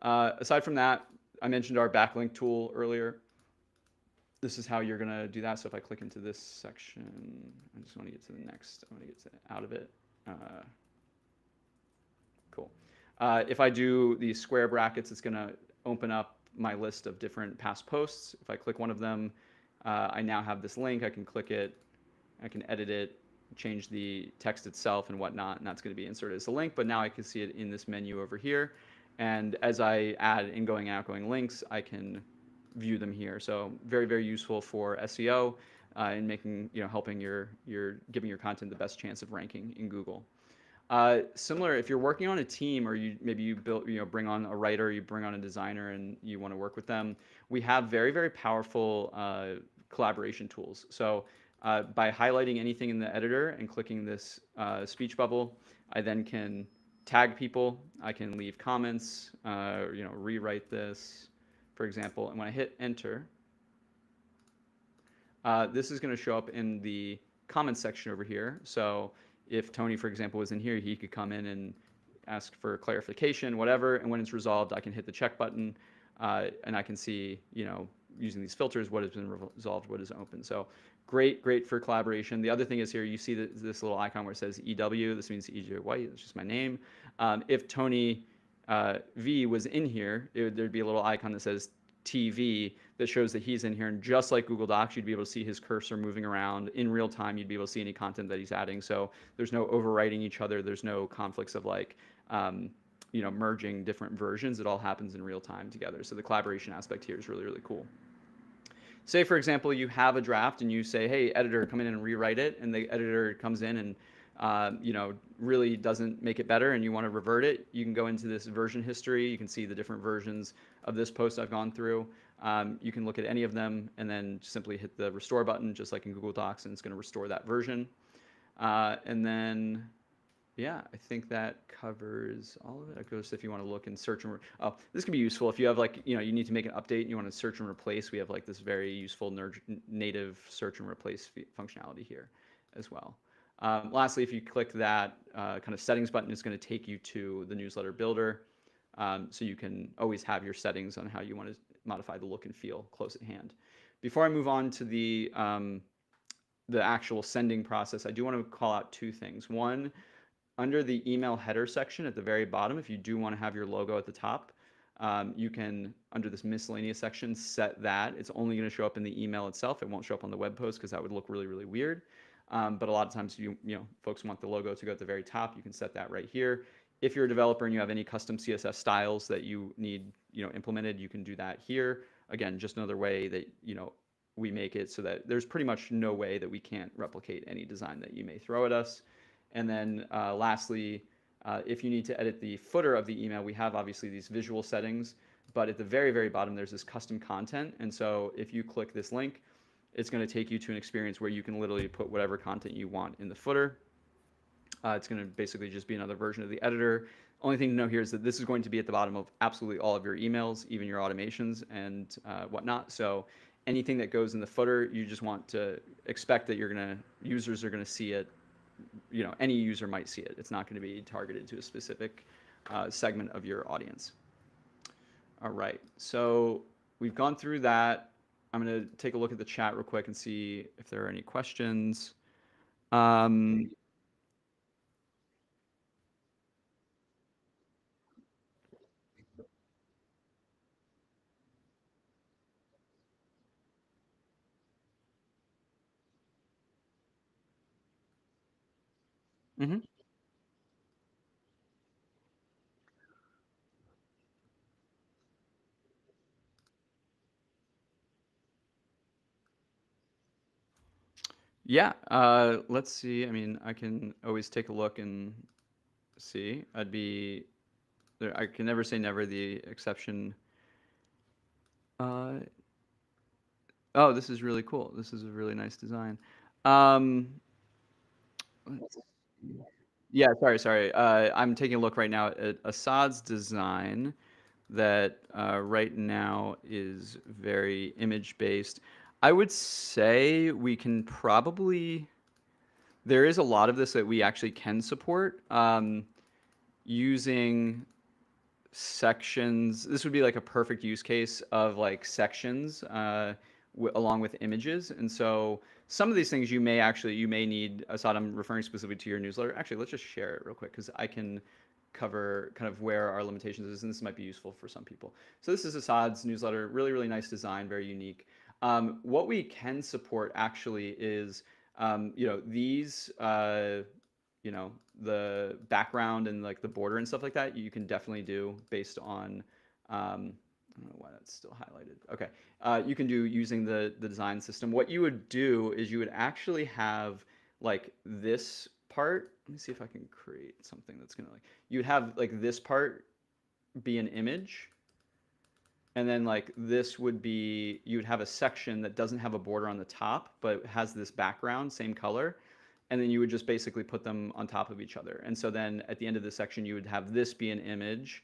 Aside from that, I mentioned our backlink tool earlier. This is how you're going to do that. So if I click into this section, I just want to get to the next. I want to get out of it. Cool. If I do these square brackets, it's going to open up my list of different past posts. If I click one of them, I now have this link. I can click it. I can edit it, change the text itself and whatnot, and that's going to be inserted as a link. But now I can see it in this menu over here. And as I add ingoing and outgoing links, I can view them here. So very, very useful for SEO and making, helping giving your content the best chance of ranking in Google. Similar, if you're working on a team, or maybe you bring on a writer, you bring on a designer, and you want to work with them, we have very, very powerful collaboration tools. So by highlighting anything in the editor and clicking this speech bubble, I then can tag people. I can leave comments, rewrite this, for example, and when I hit enter, this is going to show up in the comments section over here. So if Tony, for example, was in here, he could come in and ask for clarification, whatever, and when it's resolved, I can hit the check button, and I can see, using these filters, what has been resolved, what is open. So great for collaboration. The other thing is here, you see this little icon where it says EW. This means EJ White. It's just my name. If Tony V was in here, there'd be a little icon that says TV that shows that he's in here, and just like Google Docs, you'd be able to see his cursor moving around in real time. You'd be able to see any content that he's adding. So there's no overwriting each other. There's no conflicts of like, merging different versions. It all happens in real time together. So the collaboration aspect here is really, really cool. Say, for example, you have a draft and you say, hey, editor, come in and rewrite it. And the editor comes in and, really doesn't make it better and you want to revert it. You can go into this version history. You can see the different versions of this post I've gone through. You can look at any of them and then simply hit the restore button, just like in Google Docs, and it's going to restore that version. And then yeah, I think that covers all of it. Of course, if you want to look and search and oh, this can be useful if you have like you need to make an update and you want to search and replace. We have like this very useful native search and replace functionality here as well. Lastly, if you click that kind of settings button, it's going to take you to the newsletter builder, so you can always have your settings on how you want to modify the look and feel close at hand. Before I move on to the actual sending process, I do want to call out two things. One, under the email header section at the very bottom, if you do want to have your logo at the top, you can, under this miscellaneous section, set that. It's only going to show up in the email itself. It won't show up on the web post because that would look really, really weird. But a lot of times, folks want the logo to go at the very top. You can set that right here. If you're a developer and you have any custom CSS styles that you need, implemented, you can do that here. Again, just another way that, we make it so that there's pretty much no way that we can't replicate any design that you may throw at us. And then lastly, if you need to edit the footer of the email, we have obviously these visual settings, but at the very, very bottom, there's this custom content. And so if you click this link, it's going to take you to an experience where you can literally put whatever content you want in the footer. It's going to basically just be another version of the editor. Only thing to know here is that this is going to be at the bottom of absolutely all of your emails, even your automations and whatnot. So anything that goes in the footer, you just want to expect that users are going to see it. Any user might see it. It's not going to be targeted to a specific segment of your audience. All right, so we've gone through that. I'm going to take a look at the chat real quick and see if there are any questions. Mhm. Yeah, let's see. I mean, I can always take a look and see. I can never say never. The exception. Uh, oh, this is really cool. This is a really nice design. Um, let's Yeah, sorry. I'm taking a look right now at Assad's design that right now is very image based. I would say we can probably, there is a lot of this that we actually can support using sections. This would be like a perfect use case of like sections along with images. And so some of these things you may need. Assad, I'm referring specifically to your newsletter. Actually, let's just share it real quick because I can cover kind of where our limitations is, and this might be useful for some people. So this is Assad's newsletter. Really, really nice design, very unique. What we can support actually is these the background and like the border and stuff like that, you can definitely do based on I don't know why that's still highlighted. Okay, you can do using the design system. What you would do is you would actually have like this part. Let me see if I can create something that's gonna like. You would have like this part be an image, and then like this would be, you would have a section that doesn't have a border on the top, but has this background, same color. And then you would just basically put them on top of each other. And so then at the end of the section, you would have this be an image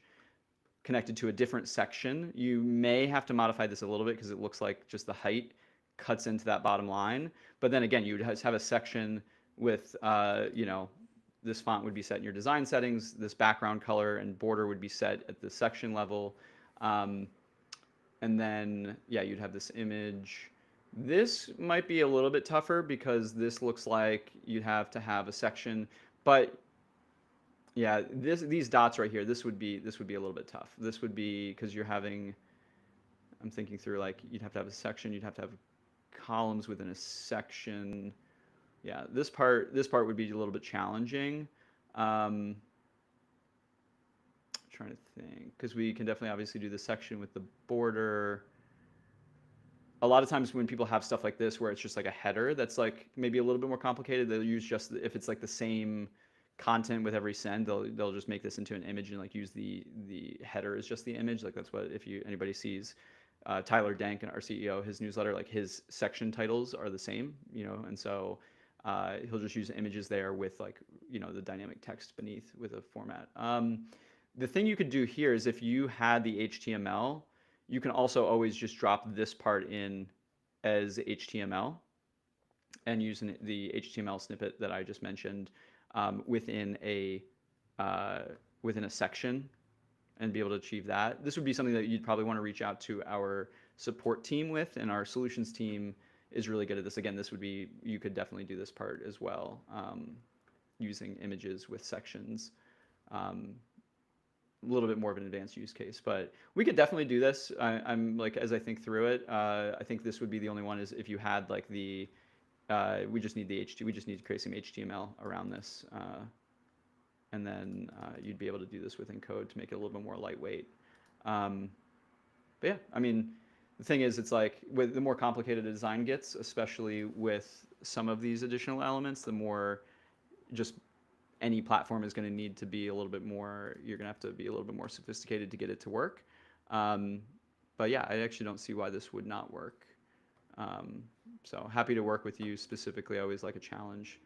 connected to a different section. You may have to modify this a little bit because it looks like just the height cuts into that bottom line. But then again, you would have a section with, this font would be set in your design settings. This background color and border would be set at the section level. And then, yeah, you'd have this image. This might be a little bit tougher because this looks like you'd have to have a section, but yeah, these dots right here, this would be a little bit tough. This would be because you're having, I'm thinking through like you'd have to have a section, you'd have to have columns within a section. Yeah, this part would be a little bit challenging. trying to think, because we can definitely obviously do the section with the border. A lot of times when people have stuff like this where it's just like a header that's like maybe a little bit more complicated, they'll use just if it's like the same content with every send, they'll just make this into an image and like use the header as just the image. Like that's what, if anybody sees Tyler Dank, our CEO, his newsletter, like his section titles are the same, and so he'll just use images there with like the dynamic text beneath with a format. The thing you could do here is if you had the HTML, you can also always just drop this part in as HTML and using the HTML snippet that I just mentioned within a section and be able to achieve that. This would be something that you'd probably want to reach out to our support team with, and our solutions team is really good at this. Again, you could definitely do this part as well, using images with sections. A little bit more of an advanced use case, but we could definitely do this. I'm like, as I think through it, I think this would be the only one, is if you had like we just need we just need to create some HTML around this, and then you'd be able to do this within code to make it a little bit more lightweight. But yeah, I mean, the thing is, it's like with the more complicated a design gets, especially with some of these additional elements, the more just any platform is going to need to be a little bit more, you're going to have to be a little bit more sophisticated to get it to work. But yeah, I actually don't see why this would not work. So happy to work with you specifically. I always like a challenge.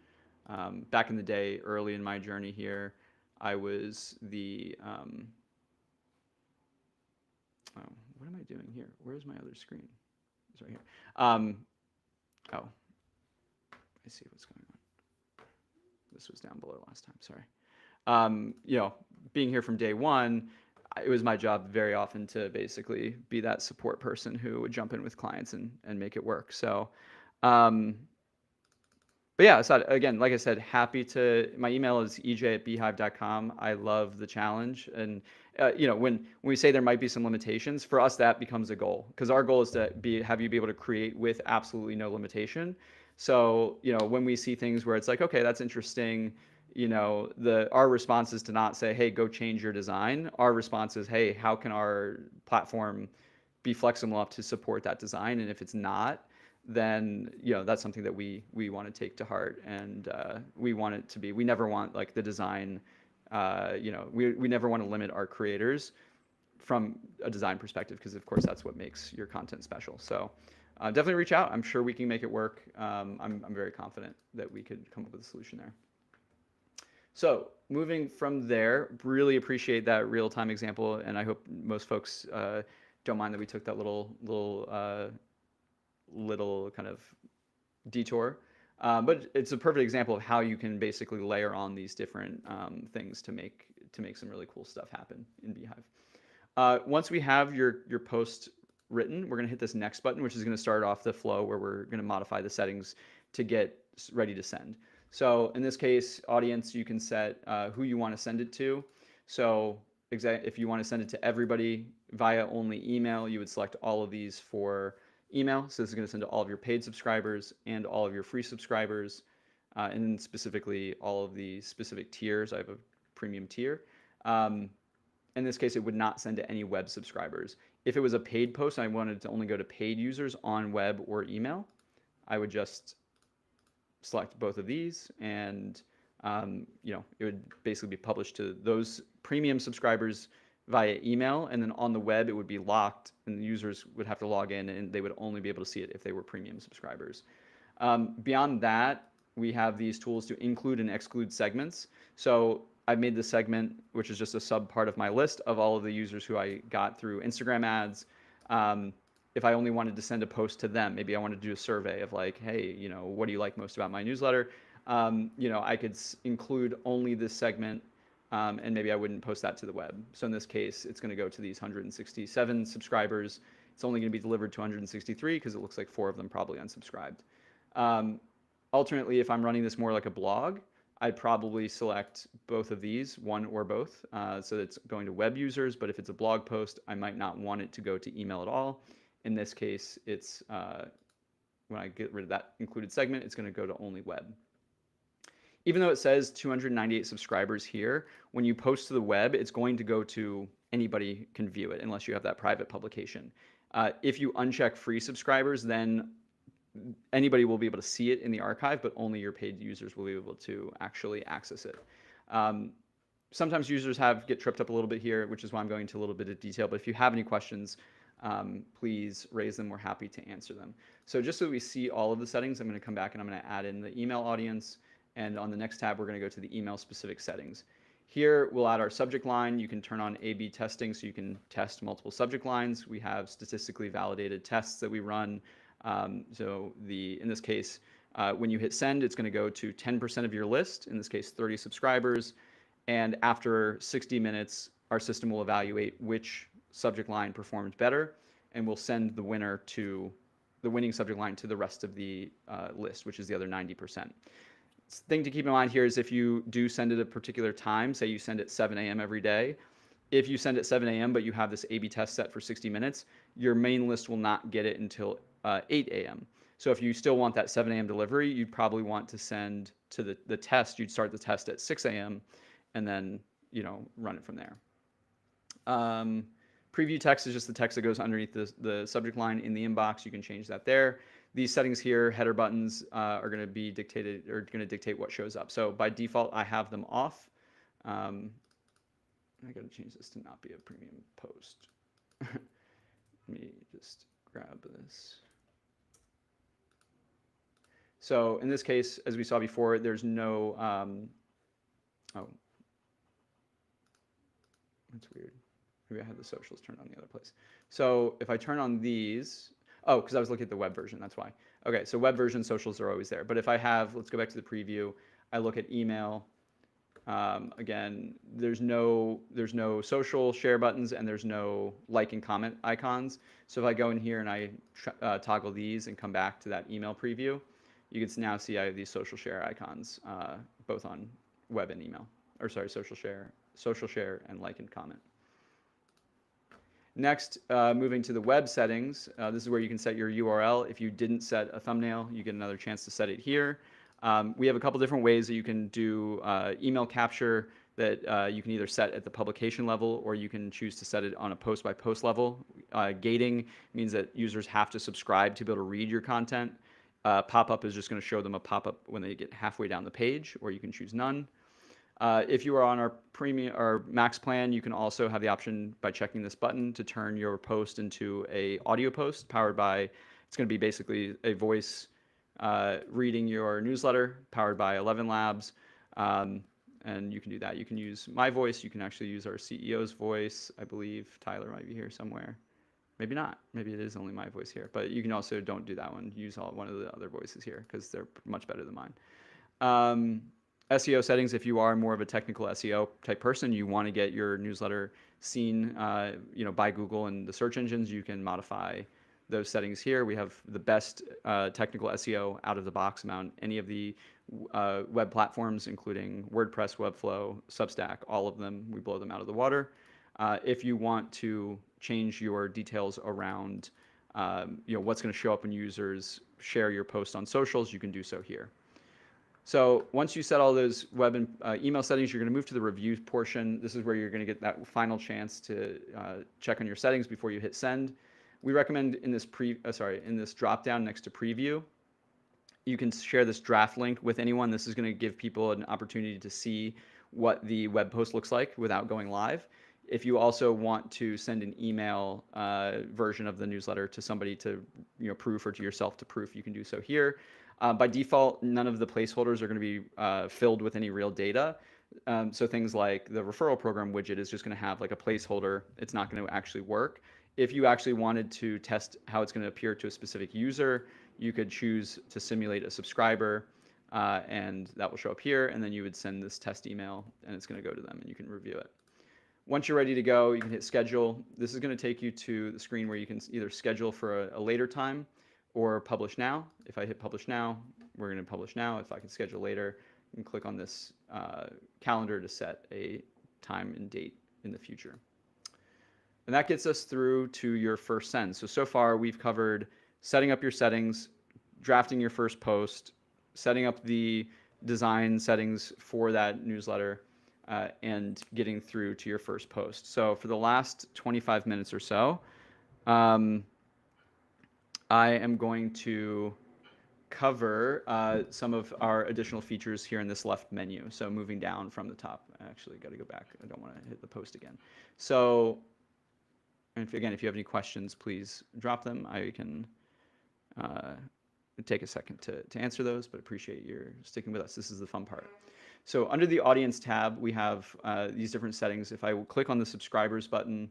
Back in the day, early in my journey here, I was what am I doing here? Where's my other screen? It's right here. Oh, I see what's going on. This was down below last time, sorry. Being here from day one, it was my job very often to basically be that support person who would jump in with clients and make it work. So, but yeah, so again, like I said, my email is ej@beehiiv.com. I love the challenge. And, when we say there might be some limitations, for us, that becomes a goal, because our goal is to have you be able to create with absolutely no limitation. So, when we see things where it's like, okay, that's interesting, our response is to not say, hey, go change your design. Our response is, hey, how can our platform be flexible enough to support that design? And if it's not, then that's something that we want to take to heart, and we want it to be. We never want like the design. We never want to limit our creators from a design perspective, because of course that's what makes your content special. So definitely reach out. I'm sure we can make it work. I'm very confident that we could come up with a solution there. So moving from there, really appreciate that real-time example, and I hope most folks don't mind that we took that little kind of detour, but it's a perfect example of how you can basically layer on these different things to make some really cool stuff happen in beehiiv. Once we have your post written, we're going to hit this next button, which is going to start off the flow where we're going to modify the settings to get ready to send. So in this case, audience, you can set who you want to send it to. So if you want to send it to everybody via only email, you would select all of these for email. So this is going to send to all of your paid subscribers and all of your free subscribers, and then specifically all of the specific tiers. I have a premium tier. In this case, it would not send to any web subscribers. If it was a paid post and I wanted to only go to paid users on web or email, I would just select both of these, and it would basically be published to those premium subscribers via email, and then on the web it would be locked, and the users would have to log in, and they would only be able to see it if they were premium subscribers. Beyond that, we have these tools to include and exclude segments. So I've made this segment, which is just a sub part of my list of all of the users who I got through Instagram ads. If I only wanted to send a post to them, maybe I wanted to do a survey of like, hey, what do you like most about my newsletter? I could include only this segment, and maybe I wouldn't post that to the web. So in this case, it's going to go to these 167 subscribers. It's only going to be delivered to 163 because it looks like 4 of them probably unsubscribed. Alternately, if I'm running this more like a blog, I'd probably select both of these, one or both, so it's going to web users. But if it's a blog post, I might not want it to go to email at all. In this case, it's when I get rid of that included segment, it's going to go to only web. even though it says 298 subscribers here, when you post to the web, it's going to go to anybody can view it unless you have that private publication. If you uncheck free subscribers, then anybody will be able to see it in the archive, but only your paid users will be able to actually access it. Sometimes users get tripped up a little bit here, which is why I'm going into a little bit of detail. But if you have any questions, please raise them. We're happy to answer them. So just so we see all of the settings, I'm going to come back and I'm going to add in the email audience. And on the next tab, we're going to go to the email specific settings. Here, we'll add our subject line. You can turn on A/B testing so you can test multiple subject lines. We have statistically validated tests that we run. In this case, when you hit send, it's going to go to 10% of your list, in this case, 30 subscribers. And after 60 minutes, our system will evaluate which subject line performed better, and we'll send the winning subject line to the rest of the list, which is the other 90%. Thing to keep in mind here is if you do send at a particular time, say you send at 7 a.m. every day, if you send at 7 a.m. but you have this A/B test set for 60 minutes, your main list will not get it until 8 a.m. So if you still want that 7 a.m. delivery, you'd probably want to send to the test. You'd start the test at 6 a.m. and then run it from there. Preview text is just the text that goes underneath the subject line in the inbox. You can change that there. These settings here, header buttons, are going to be dictated or going to dictate what shows up. So by default, I have them off. I got to change this to not be a premium post. Let me just grab this. So in this case, as we saw before, there's no, oh, that's weird. Maybe I had the socials turned on the other place. So if I turn on these, oh, because I was looking at the web version, that's why. Okay, so web version socials are always there. But if I have, let's go back to the preview, I look at email. Again, there's no social share buttons and there's no like and comment icons. So if I go in here and I toggle these and come back to that email preview, you can now see I have these social share icons, both on web and email, or sorry, social share and like and comment. Next, moving to the web settings, this is where you can set your URL. If you didn't set a thumbnail, you get another chance to set it here. We have a couple different ways that you can do email capture that you can either set at the publication level or you can choose to set it on a post-by-post level. Gating means that users have to subscribe to be able to read your content. Pop-up is just going to show them a pop-up when they get halfway down the page, or you can choose none. If you are on our premium or max plan, you can also have the option by checking this button to turn your post into a audio post powered by, it's going to be basically a voice reading your newsletter powered by 11 Labs. And you can do that. You can use my voice. You can actually use our CEO's voice. I believe Tyler might be here somewhere. Maybe not. Maybe it is only my voice here. But you can also don't do that one. Use one of the other voices here because they're much better than mine. SEO settings, if you are more of a technical SEO type person, you want to get your newsletter seen by Google and the search engines, you can modify those settings here. We have the best technical SEO out of the box among any of the web platforms, including WordPress, Webflow, Substack, all of them. We blow them out of the water. If you want to change your details around what's going to show up when users share your post on socials, you can do so here. So once you set all those web and email settings, you're going to move to the review portion. This is where you're going to get that final chance to check on your settings before you hit send. We recommend in this drop down next to preview, you can share this draft link with anyone. This is going to give people an opportunity to see what the web post looks like without going live. If you also want to send an email version of the newsletter to somebody to proof, or to yourself to proof, you can do so here. By default, none of the placeholders are going to be filled with any real data. So things like the referral program widget is just going to have like a placeholder. It's not going to actually work. If you actually wanted to test how it's going to appear to a specific user, you could choose to simulate a subscriber, and that will show up here. And then you would send this test email, and it's going to go to them, and you can review it. Once you're ready to go, you can hit schedule. This is going to take you to the screen where you can either schedule for a later time or publish now. If I hit publish now, we're going to publish now. If I can schedule later, you can click on this calendar to set a time and date in the future. And that gets us through to your first send. So far we've covered setting up your settings, drafting your first post, setting up the design settings for that newsletter, and getting through to your first post. So for the last 25 minutes or so, um, I am going to cover some of our additional features here in this left menu. So moving down from the top, I actually got to go back. I don't want to hit the post again. So again, if you have any questions, please drop them. I can uh, take a second to answer those, but appreciate your sticking with us. This is the fun part. So under the audience tab, we have these different settings. If I click on the subscribers button,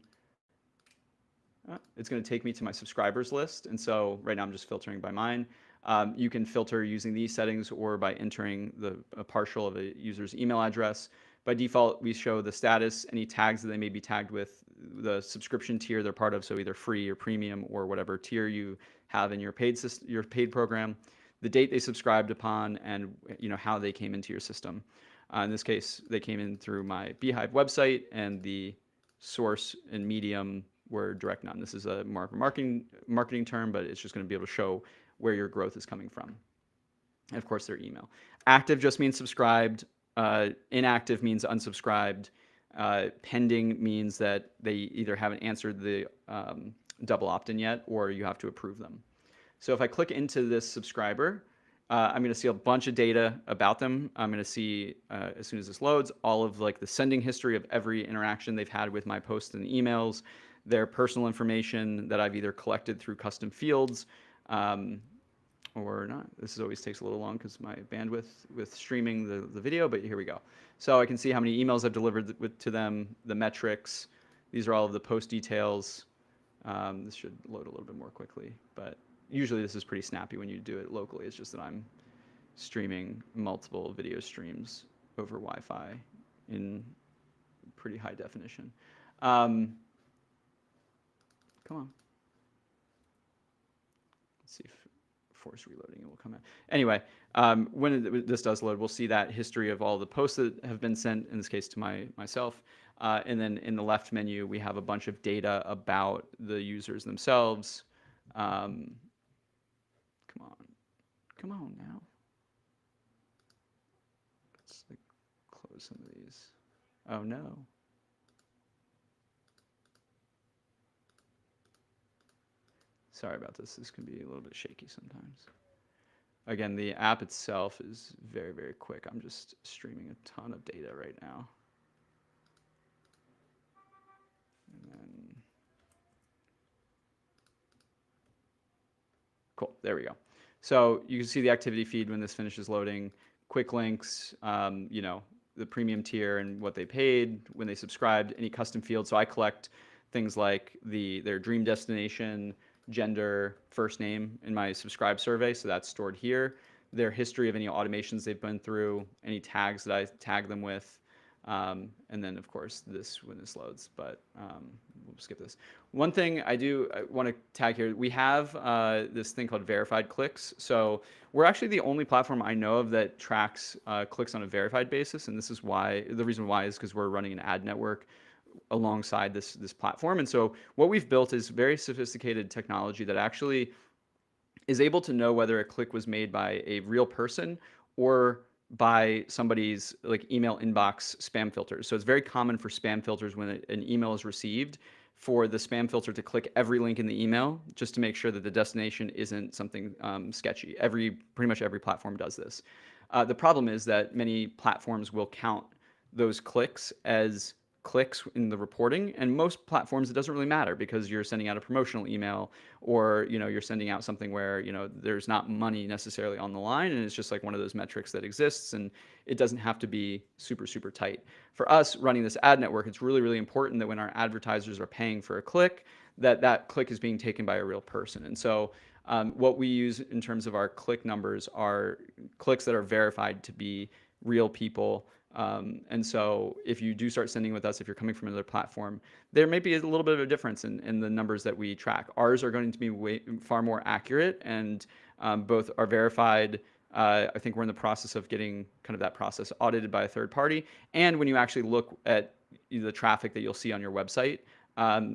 it's going to take me to my subscribers list. And so right now I'm just filtering by mine. You can filter using these settings or by entering a partial of a user's email address. By default, we show the status, any tags that they may be tagged with, the subscription tier they're part of, so either free or premium or whatever tier you have in your paid program, the date they subscribed upon, and how they came into your system. In this case, they came in through my beehiiv website, and the source and medium were direct none. This is a more of a marketing term, but it's just going to be able to show where your growth is coming from. And of course, their email. Active just means subscribed. Inactive means unsubscribed. Pending means that they either haven't answered the double opt-in yet, or you have to approve them. So if I click into this subscriber, I'm going to see a bunch of data about them. I'm going to see, as soon as this loads, all of like the sending history of every interaction they've had with my posts and emails, their personal information that I've either collected through custom fields, or not. This always takes a little long because my bandwidth with streaming the video, but here we go. So I can see how many emails I've delivered to them, the metrics. These are all of the post details. This should load a little bit more quickly, but usually this is pretty snappy when you do it locally. It's just that I'm streaming multiple video streams over Wi-Fi in pretty high definition. Come on. Let's see if force reloading it will come out. Anyway, when this does load, we'll see that history of all the posts that have been sent, in this case to myself. And then in the left menu, we have a bunch of data about the users themselves. Come on now. Let's like close some of these. Oh no. Sorry about this. This can be a little bit shaky sometimes. Again, the app itself is very, very quick. I'm just streaming a ton of data right now. And then, cool, there we go. So you can see the activity feed when this finishes loading, quick links, the premium tier and what they paid, when they subscribed, any custom fields. So I collect things like their dream destination, gender, first name in my subscribe survey, so that's stored here. Their history of any automations they've been through, any tags that I tag them with, and then of course this when this loads, but we'll skip this. One thing I want to tag here, we have this thing called verified clicks. So we're actually the only platform I know of that tracks clicks on a verified basis, and this is why, the reason why is because we're running an ad network alongside this platform. And so what we've built is very sophisticated technology that actually is able to know whether a click was made by a real person or by somebody's like email inbox spam filters. So it's very common for spam filters when an email is received for the spam filter to click every link in the email just to make sure that the destination isn't something sketchy. Pretty much every platform does this. The problem is that many platforms will count those clicks as clicks in the reporting, and most platforms it doesn't really matter because you're sending out a promotional email, or you're sending out something where there's not money necessarily on the line, and it's just like one of those metrics that exists, and it doesn't have to be super tight. For us running this ad network, it's really important that when our advertisers are paying for a click, that click is being taken by a real person. And so what we use in terms of our click numbers are clicks that are verified to be real people. And so if you do start sending with us, if you're coming from another platform, there may be a little bit of a difference in the numbers that we track. Ours are going to be far more accurate, and both are verified. I think we're in the process of getting kind of that process audited by a third party. And when you actually look at the traffic that you'll see on your website,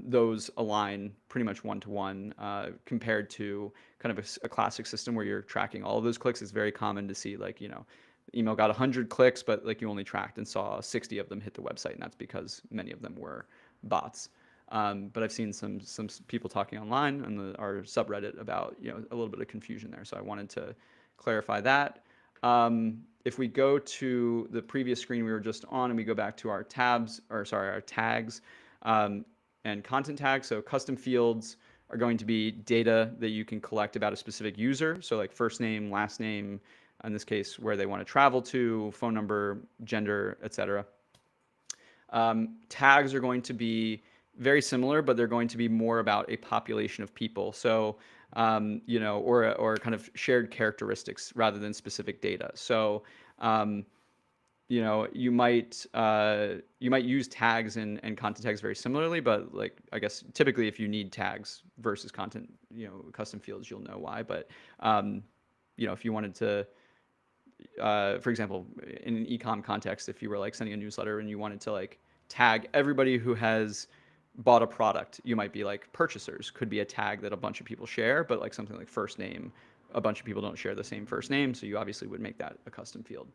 those align pretty much one-to-one compared to kind of a classic system where you're tracking all of those clicks. It's very common to see like, email got 100 clicks, but like you only tracked and saw 60 of them hit the website, and that's because many of them were bots. But I've seen some people talking online on our subreddit about a little bit of confusion there, so I wanted to clarify that. If we go to the previous screen we were just on and we go back to our our tags and content tags, so custom fields are going to be data that you can collect about a specific user. So like first name, last name, in this case, where they want to travel to, phone number, gender, etc. Tags are going to be very similar, but they're going to be more about a population of people. So, or kind of shared characteristics rather than specific data. So, you might use tags and content tags very similarly, but like I guess typically if you need tags versus content, custom fields, you'll know why. But if you wanted to, for example, in an e-com context, if you were like sending a newsletter and you wanted to like tag everybody who has bought a product, you might be like purchasers could be a tag that a bunch of people share, but like something like first name, a bunch of people don't share the same first name, so you obviously would make that a custom field.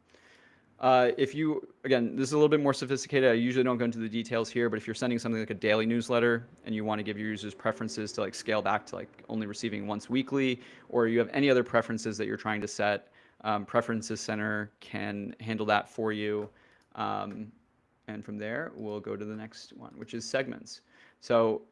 Again, this is a little bit more sophisticated. I usually don't go into the details here, but if you're sending something like a daily newsletter and you want to give your users preferences to like scale back to like only receiving once weekly, or you have any other preferences that you're trying to set, Preferences Center can handle that for you. And from there, we'll go to the next one, which is segments. So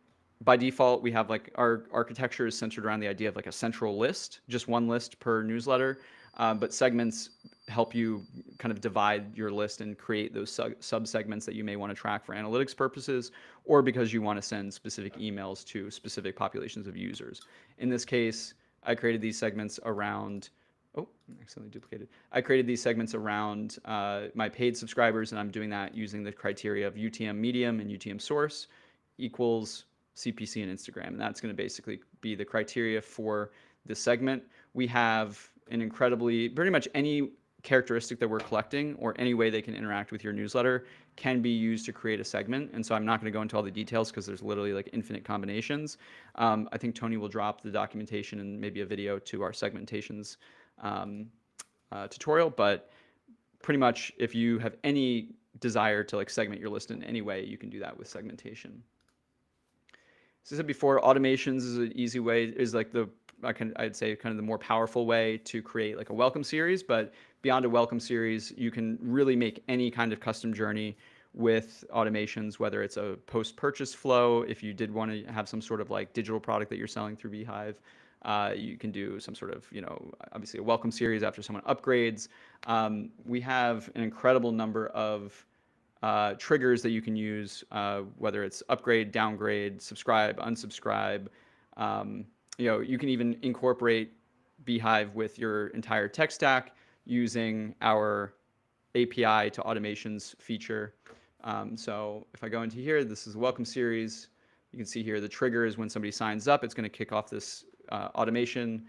by default, we have like our architecture is centered around the idea of like a central list, just one list per newsletter. But segments help you kind of divide your list and create those sub-segments that you may want to track for analytics purposes, or because you want to send specific emails to specific populations of users. In this case, I created these segments around accidentally duplicated. I created these segments around my paid subscribers, and I'm doing that using the criteria of UTM medium and UTM source equals CPC and Instagram. And that's going to basically be the criteria for this segment. We have an pretty much any characteristic that we're collecting or any way they can interact with your newsletter can be used to create a segment. And so I'm not going to go into all the details because there's literally like infinite combinations. I think Tony will drop the documentation and maybe a video to our segmentations tutorial, but pretty much if you have any desire to like segment your list in any way, you can do that with segmentation. As I said before, automations is an easy way, is like I'd say kind of the more powerful way to create like a welcome series, but beyond a welcome series, you can really make any kind of custom journey with automations, whether it's a post-purchase flow, if you did want to have some sort of like digital product that you're selling through beehiiv, you can do some sort of, obviously a welcome series after someone upgrades. We have an incredible number of triggers that you can use, whether it's upgrade, downgrade, subscribe, unsubscribe. You can even incorporate beehiiv with your entire tech stack using our API to automations feature. So if I go into here, this is a welcome series. You can see here the trigger is when somebody signs up, it's going to kick off this automation.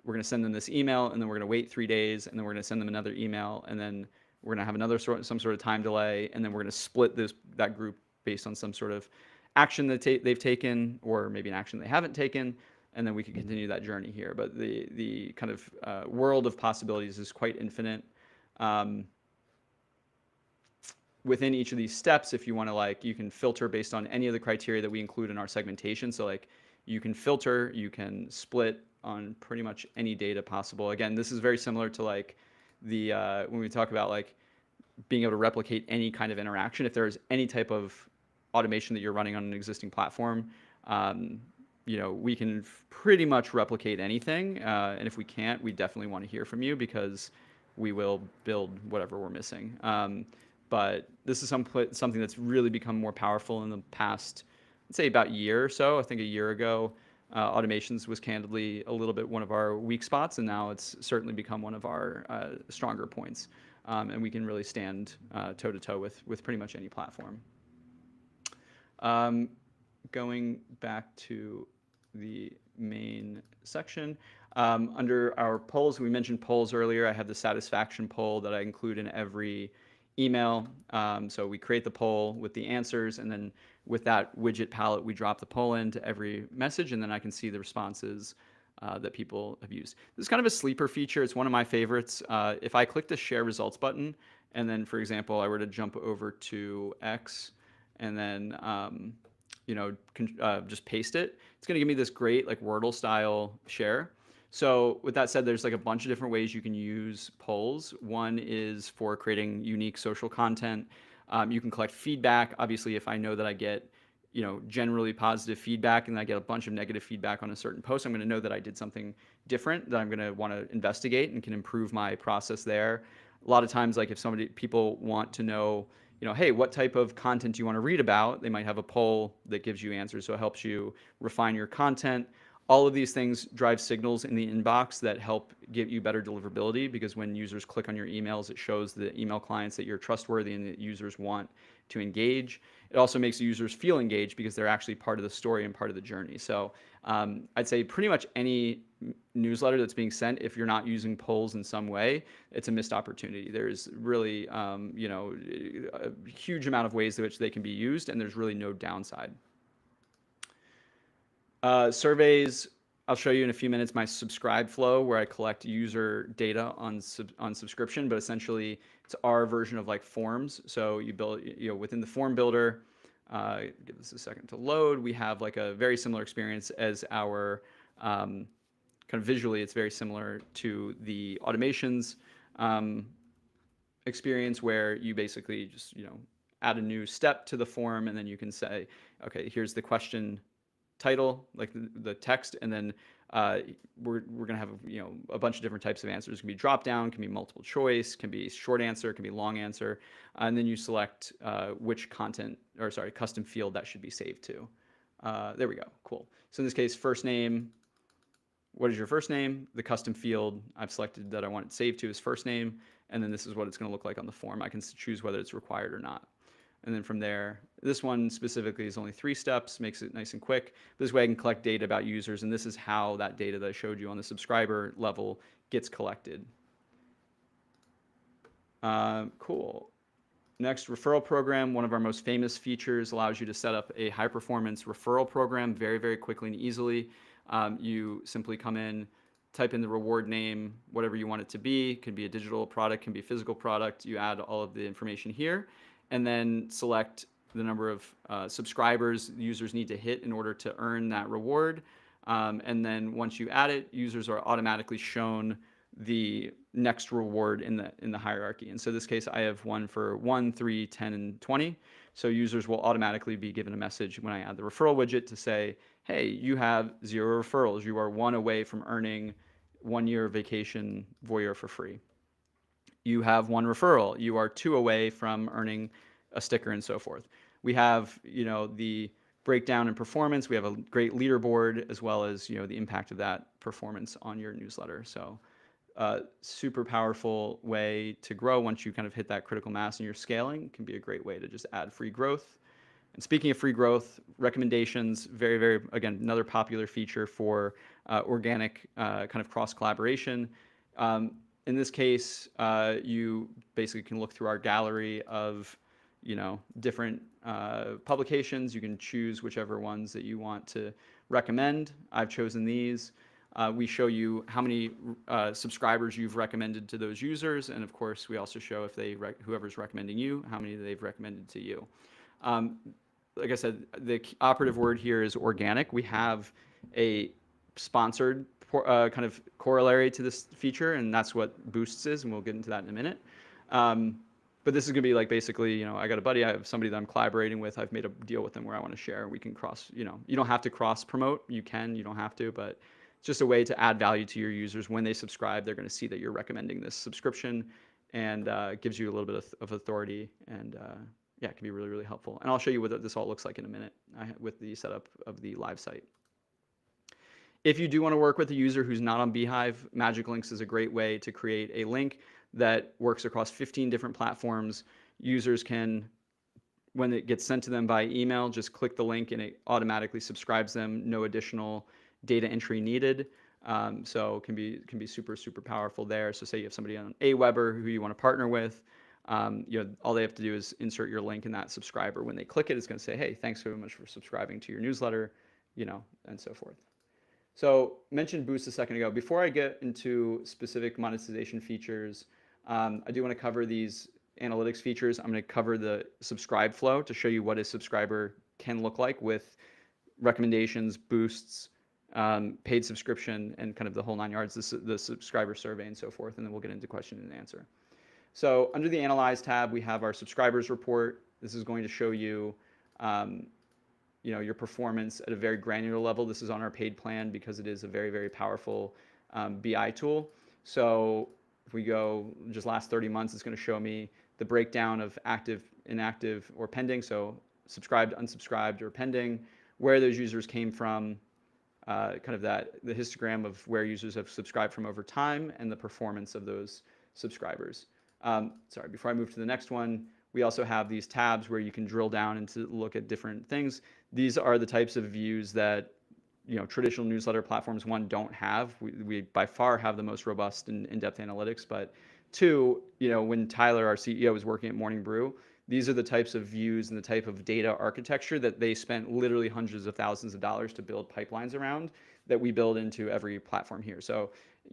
We're going to send them this email, and then we're going to wait 3 days, and then we're going to send them another email, and then we're going to have some sort of time delay, and then we're going to split that group based on some sort of action that they've taken, or maybe an action they haven't taken, and then we can continue that journey here. But the kind of world of possibilities is quite infinite. Within each of these steps, if you want to you can filter based on any of the criteria that we include in our segmentation. So like you can filter, you can split on pretty much any data possible. Again, this is very similar to like when we talk about like being able to replicate any kind of interaction. If there's any type of automation that you're running on an existing platform, we can pretty much replicate anything. And if we can't, we definitely want to hear from you because we will build whatever we're missing. But this is something that's really become more powerful in the past, let's say about a year or so. I think a year ago, automations was candidly a little bit one of our weak spots, and now it's certainly become one of our stronger points. And we can really stand toe-to-toe with pretty much any platform. Going back to the main section, under our polls, we mentioned polls earlier. I have the satisfaction poll that I include in every email. So we create the poll with the answers, and then with that widget palette, we drop the poll into every message, and then I can see the responses that people have used. This is kind of a sleeper feature. It's one of my favorites. If I click the share results button, and then, for example, I were to jump over to X, and then just paste it, it's going to give me this great like Wordle style share. So with that said, there's like a bunch of different ways you can use polls. One is for creating unique social content. You can collect feedback. Obviously, if I know that I get generally positive feedback and I get a bunch of negative feedback on a certain post, I'm going to know that I did something different that I'm going to want to investigate and can improve my process there. A lot of times, like if people want to know, hey, what type of content do you want to read about? They might have a poll that gives you answers, so it helps you refine your content. All of these things drive signals in the inbox that help give you better deliverability, because when users click on your emails, it shows the email clients that you're trustworthy and that users want to engage. It also makes the users feel engaged because they're actually part of the story and part of the journey. So I'd say pretty much any newsletter that's being sent, if you're not using polls in some way, it's a missed opportunity. There's really a huge amount of ways in which they can be used, and there's really no downside. Surveys, I'll show you in a few minutes my subscribe flow, where I collect user data on subscription, but essentially it's our version of like forms. So you build, within the form builder, give this a second to load. We have like a very similar experience as our, kind of visually, it's very similar to the automations experience, where you basically just, add a new step to the form, and then you can say, okay, here's the question title, like the text, and then we're going to have a bunch of different types of answers. It can be drop down, can be multiple choice, can be short answer, can be long answer, and then you select which custom field that should be saved to. There we go. Cool. So in this case, first name. What is your first name? The custom field I've selected that I want it saved to is first name, and then this is what it's going to look like on the form. I can choose whether it's required or not. And then from there, this one specifically is only 3 steps, makes it nice and quick. This way I can collect data about users, and this is how that data that I showed you on the subscriber level gets collected. Cool. Next, referral program. One of our most famous features allows you to set up a high-performance referral program very, very quickly and easily. You simply come in, type in the reward name, whatever you want it to be. It could be a digital product, can be a physical product. You add all of the information here, and then select the number of subscribers users need to hit in order to earn that reward. And then once you add it, users are automatically shown the next reward in the hierarchy. And so in this case, I have one for 1, 3, 10, and 20. So users will automatically be given a message when I add the referral widget to say, hey, you have 0 referrals. You are 1 away from earning 1 year vacation voyeur for free. You have 1 referral. You are 2 away from earning a sticker, and so forth. We have, the breakdown in performance. We have a great leaderboard, as well as, the impact of that performance on your newsletter. So super powerful way to grow. Once you kind of hit that critical mass and you're scaling, can be a great way to just add free growth. And speaking of free growth, recommendations, very, very, again, another popular feature for organic kind of cross collaboration. In this case, you basically can look through our gallery of different publications. You can choose whichever ones that you want to recommend. I've chosen these. We show you how many subscribers you've recommended to those users, and of course, we also show if whoever's recommending you, how many they've recommended to you. Like I said, the operative word here is organic. We have a sponsored kind of corollary to this feature, and that's what Boosts is, and we'll get into that in a minute. But this is going to be like basically, I got a buddy, I have somebody that I'm collaborating with, I've made a deal with them where I want to share. We can cross, you don't have to cross promote. You can, you don't have to, but it's just a way to add value to your users. When they subscribe, they're going to see that you're recommending this subscription, and it gives you a little bit of authority, and yeah, it can be really, really helpful. And I'll show you what this all looks like in a minute with the setup of the live site. If you do want to work with a user who's not on beehiiv, Magic Links is a great way to create a link that works across 15 different platforms. Users can, when it gets sent to them by email, just click the link and it automatically subscribes them. No additional data entry needed. So it can be super, super powerful there. So say you have somebody on Aweber who you want to partner with, all they have to do is insert your link in that subscriber. When they click it, it's going to say, hey, thanks so much for subscribing to your newsletter, and so forth. So mentioned Boost a second ago. Before I get into specific monetization features, I do want to cover these analytics features. I'm going to cover the subscribe flow to show you what a subscriber can look like with recommendations, boosts, paid subscription, and kind of the whole nine yards, the subscriber survey and so forth. And then we'll get into question and answer. So under the Analyze tab, we have our subscribers report. This is going to show you, your performance at a very granular level. This is on our paid plan because it is a very, very powerful BI tool. So if we go just last 30 months, it's going to show me the breakdown of active, inactive, or pending. So subscribed, unsubscribed, or pending, where those users came from, kind of the histogram of where users have subscribed from over time, and the performance of those subscribers. Sorry, before I move to the next one, we also have these tabs where you can drill down and to look at different things. These are the types of views that traditional newsletter platforms, one, don't have. We by far have the most robust and in-depth analytics, but two, when Tyler, our CEO, was working at Morning Brew, these are the types of views and the type of data architecture that they spent literally hundreds of thousands of dollars to build pipelines around that we build into every platform here. So,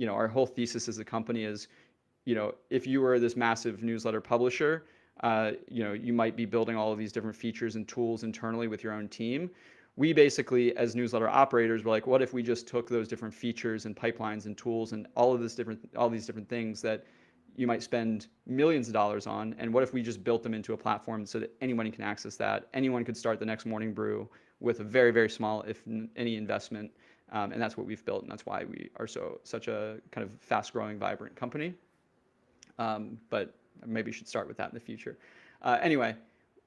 our whole thesis as a company is, if you were this massive newsletter publisher, you might be building all of these different features and tools internally with your own team. We basically, as newsletter operators, were like, what if we just took those different features and pipelines and tools and all these different things that you might spend millions of dollars on, and what if we just built them into a platform so that anyone can access that? Anyone could start the next Morning Brew with a very, very small, if any, investment, and that's what we've built, and that's why we are such a kind of fast-growing, vibrant company. But maybe you should start with that in the future. Anyway,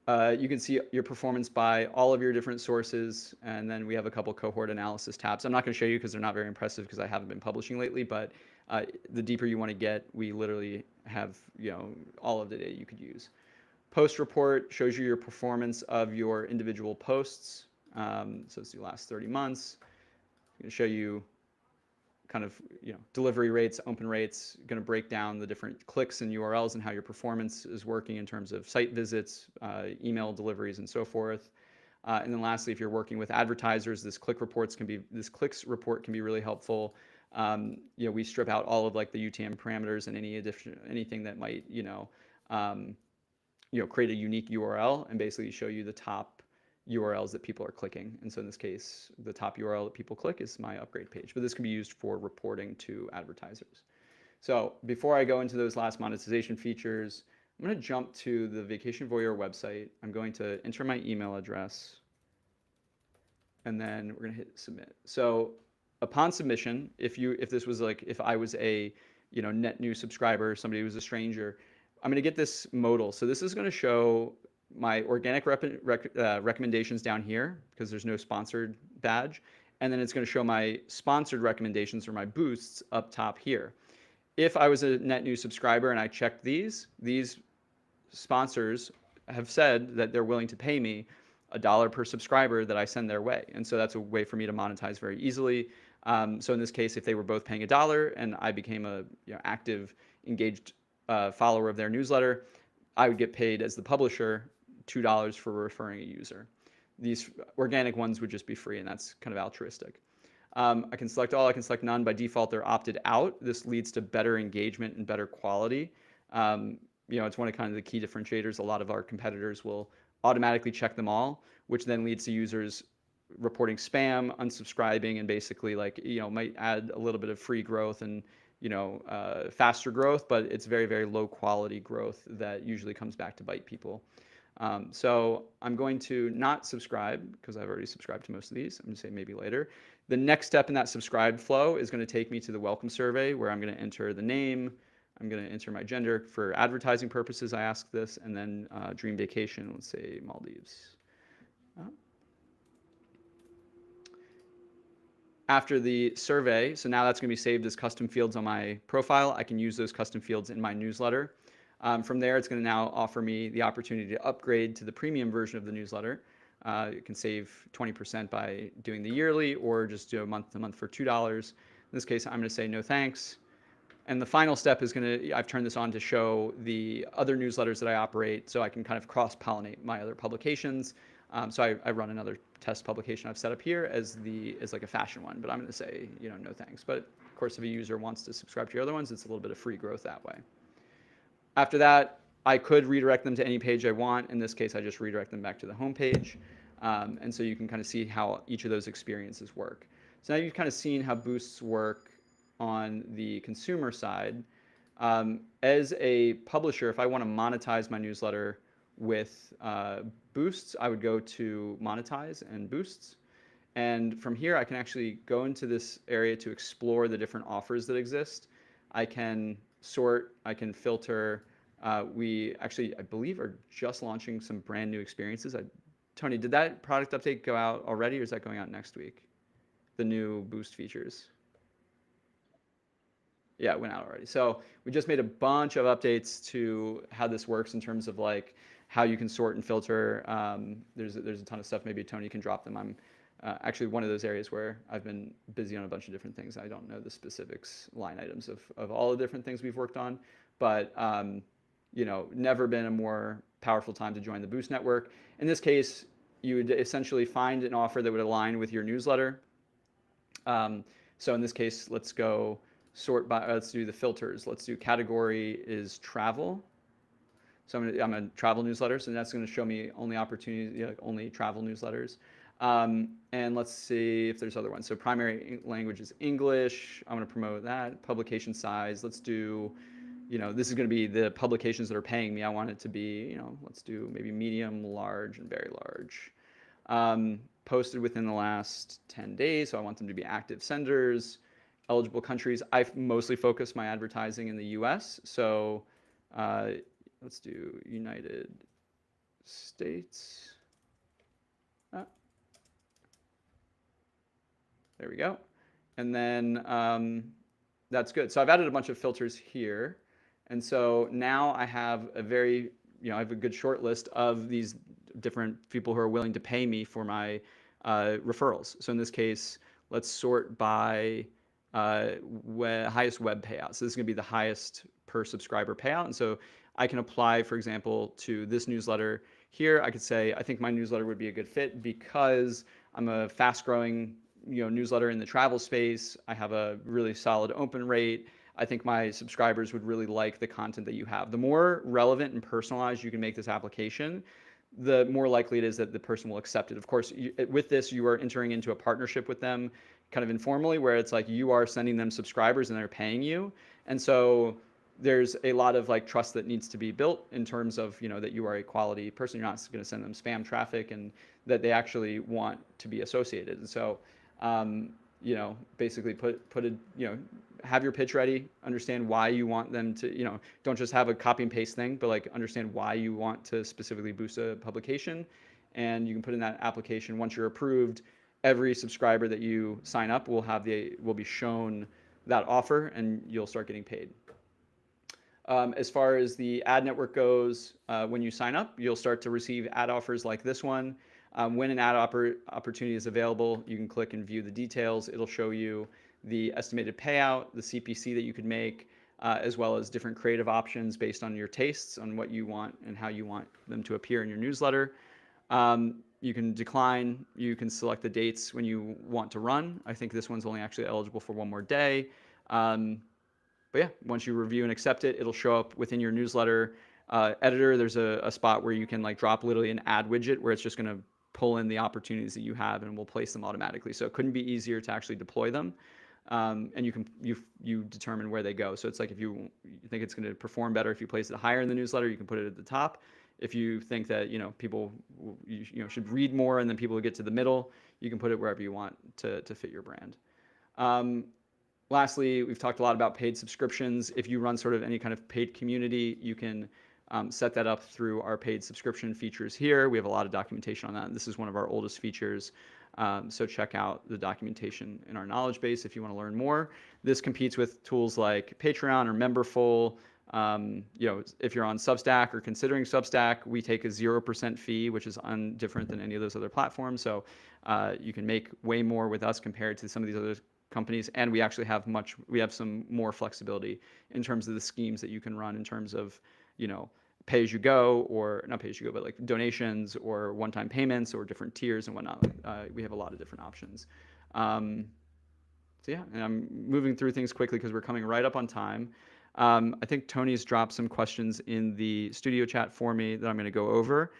you can see your performance by all of your different sources, and then we have a couple cohort analysis tabs. I'm not going to show you because they're not very impressive because I haven't been publishing lately, but the deeper you want to get, we literally have all of the data you could use. Post report shows you your performance of your individual posts. So it's the last 30 months. I'm going to show you kind of delivery rates, open rates, going to break down the different clicks and URLs and how your performance is working in terms of site visits, email deliveries, and so forth. And then lastly, if you're working with advertisers, this clicks report can be really helpful. We strip out all of like the UTM parameters and anything that might create a unique URL and basically show you the top URLs that people are clicking. And so in this case, the top URL that people click is my upgrade page, but this can be used for reporting to advertisers. So before I go into those last monetization features, I'm going to jump to the Vacation Voyeur website. I'm going to enter my email address, and then we're going to hit submit. So upon submission, if I was a net new subscriber, somebody who was a stranger, I'm going to get this modal. So this is going to show my organic recommendations down here because there's no sponsored badge. And then it's going to show my sponsored recommendations or my boosts up top here. If I was a net new subscriber and I checked these sponsors have said that they're willing to pay me $1 per subscriber that I send their way. And so that's a way for me to monetize very easily. So in this case, if they were both paying $1 and I became a active, engaged follower of their newsletter, I would get paid as the publisher $2 for referring a user. These organic ones would just be free, and that's kind of altruistic. I can select all, I can select none. By default, they're opted out. This leads to better engagement and better quality. It's one of kind of the key differentiators. A lot of our competitors will automatically check them all, which then leads to users reporting spam, unsubscribing, and basically might add a little bit of free growth and faster growth, but it's very, very low quality growth that usually comes back to bite people. So I'm going to not subscribe because I've already subscribed to most of these. I'm going to say maybe later. The next step in that subscribe flow is going to take me to the welcome survey where I'm going to enter the name. I'm going to enter my gender. For advertising purposes, I ask this, and then dream vacation, let's say Maldives. After the survey, so now that's going to be saved as custom fields on my profile. I can use those custom fields in my newsletter. From there, it's going to now offer me the opportunity to upgrade to the premium version of the newsletter. You can save 20% by doing the yearly or just do a month-to-month for $2. In this case, I'm going to say no thanks. And the final step is I've turned this on to show the other newsletters that I operate so I can kind of cross-pollinate my other publications. So I run another test publication I've set up here as like a fashion one, but I'm going to say, no thanks. But of course, if a user wants to subscribe to your other ones, it's a little bit of free growth that way. After that, I could redirect them to any page I want. In this case, I just redirect them back to the home page. And so you can kind of see how each of those experiences work. So now you've kind of seen how boosts work on the consumer side. As a publisher, if I want to monetize my newsletter with boosts, I would go to monetize and boosts. And from here, I can actually go into this area to explore the different offers that exist. I can sort, I can filter. We actually, I believe, are just launching some brand new experiences. Tony, did that product update go out already, or is that going out next week? The new boost features. Yeah, it went out already. So we just made a bunch of updates to how this works in terms of like how you can sort and filter. There's a ton of stuff. Maybe Tony can drop them. I'm actually one of those areas where I've been busy on a bunch of different things. I don't know the specifics line items of all the different things we've worked on, but never been a more powerful time to join the Boost network. In this case, you would essentially find an offer that would align with your newsletter. So in this case, let's go sort by, let's do the filters. Let's do category is travel. So I'm a travel newsletter, so that's going to show me only opportunities, only travel newsletters. And let's see if there's other ones. So primary language is English. I'm going to promote that. Publication size, let's do, this is going to be the publications that are paying me. I want it to be, let's do maybe medium, large, and very large. Posted within the last 10 days, so I want them to be active senders. Eligible countries, I mostly focus my advertising in the US, so let's do United States. There we go. And then that's good. So I've added a bunch of filters here. And so now I have I have a good short list of these different people who are willing to pay me for my referrals. So in this case, let's sort by highest web payout. So this is going to be the highest per subscriber payout. And so I can apply, for example, to this newsletter here. I could say, I think my newsletter would be a good fit because I'm a fast growing newsletter in the travel space. I have a really solid open rate. I think my subscribers would really like the content that you have. The more relevant and personalized you can make this application, the more likely it is that the person will accept it. Of course, with this, you are entering into a partnership with them kind of informally, where it's like you are sending them subscribers and they're paying you. And so there's a lot of like trust that needs to be built in terms of, that you are a quality person. You're not going to send them spam traffic, and that they actually want to be associated. And so, basically have your pitch ready, understand why you want them to, don't just have a copy and paste thing, but like understand why you want to specifically boost a publication. And you can put in that application. Once you're approved, every subscriber that you sign up will be shown that offer, and you'll start getting paid. As far as the ad network goes, when you sign up, you'll start to receive ad offers like this one. When an ad opportunity is available, you can click and view the details. It'll show you the estimated payout, the CPC that you could make, as well as different creative options based on your tastes, on what you want and how you want them to appear in your newsletter. You can decline. You can select the dates when you want to run. I think this one's only actually eligible for one more day. But yeah, once you review and accept it, it'll show up within your newsletter editor. There's a spot where you can like drop literally an ad widget where it's just going to pull in the opportunities that you have and will place them automatically. So it couldn't be easier to actually deploy them. And you determine where they go. So it's like if you think it's going to perform better if you place it higher in the newsletter, you can put it at the top. If you think that people should read more and then people will get to the middle, you can put it wherever you want to fit your brand. Lastly, we've talked a lot about paid subscriptions. If you run sort of any kind of paid community, you can set that up through our paid subscription features here. We have a lot of documentation on that. This is one of our oldest features. So check out the documentation in our knowledge base if you want to learn more. This competes with tools like Patreon or Memberful. If you're on Substack or considering Substack, we take a 0% fee, which is different than any of those other platforms. So you can make way more with us compared to some of these other companies, and we actually have some more flexibility in terms of the schemes that you can run in terms of pay as you go, or not pay as you go, but like donations or one-time payments or different tiers and whatnot. We have a lot of different options. So yeah, and I'm moving through things quickly because we're coming right up on time. I think Tony's dropped some questions in the studio chat for me that I'm going to go over.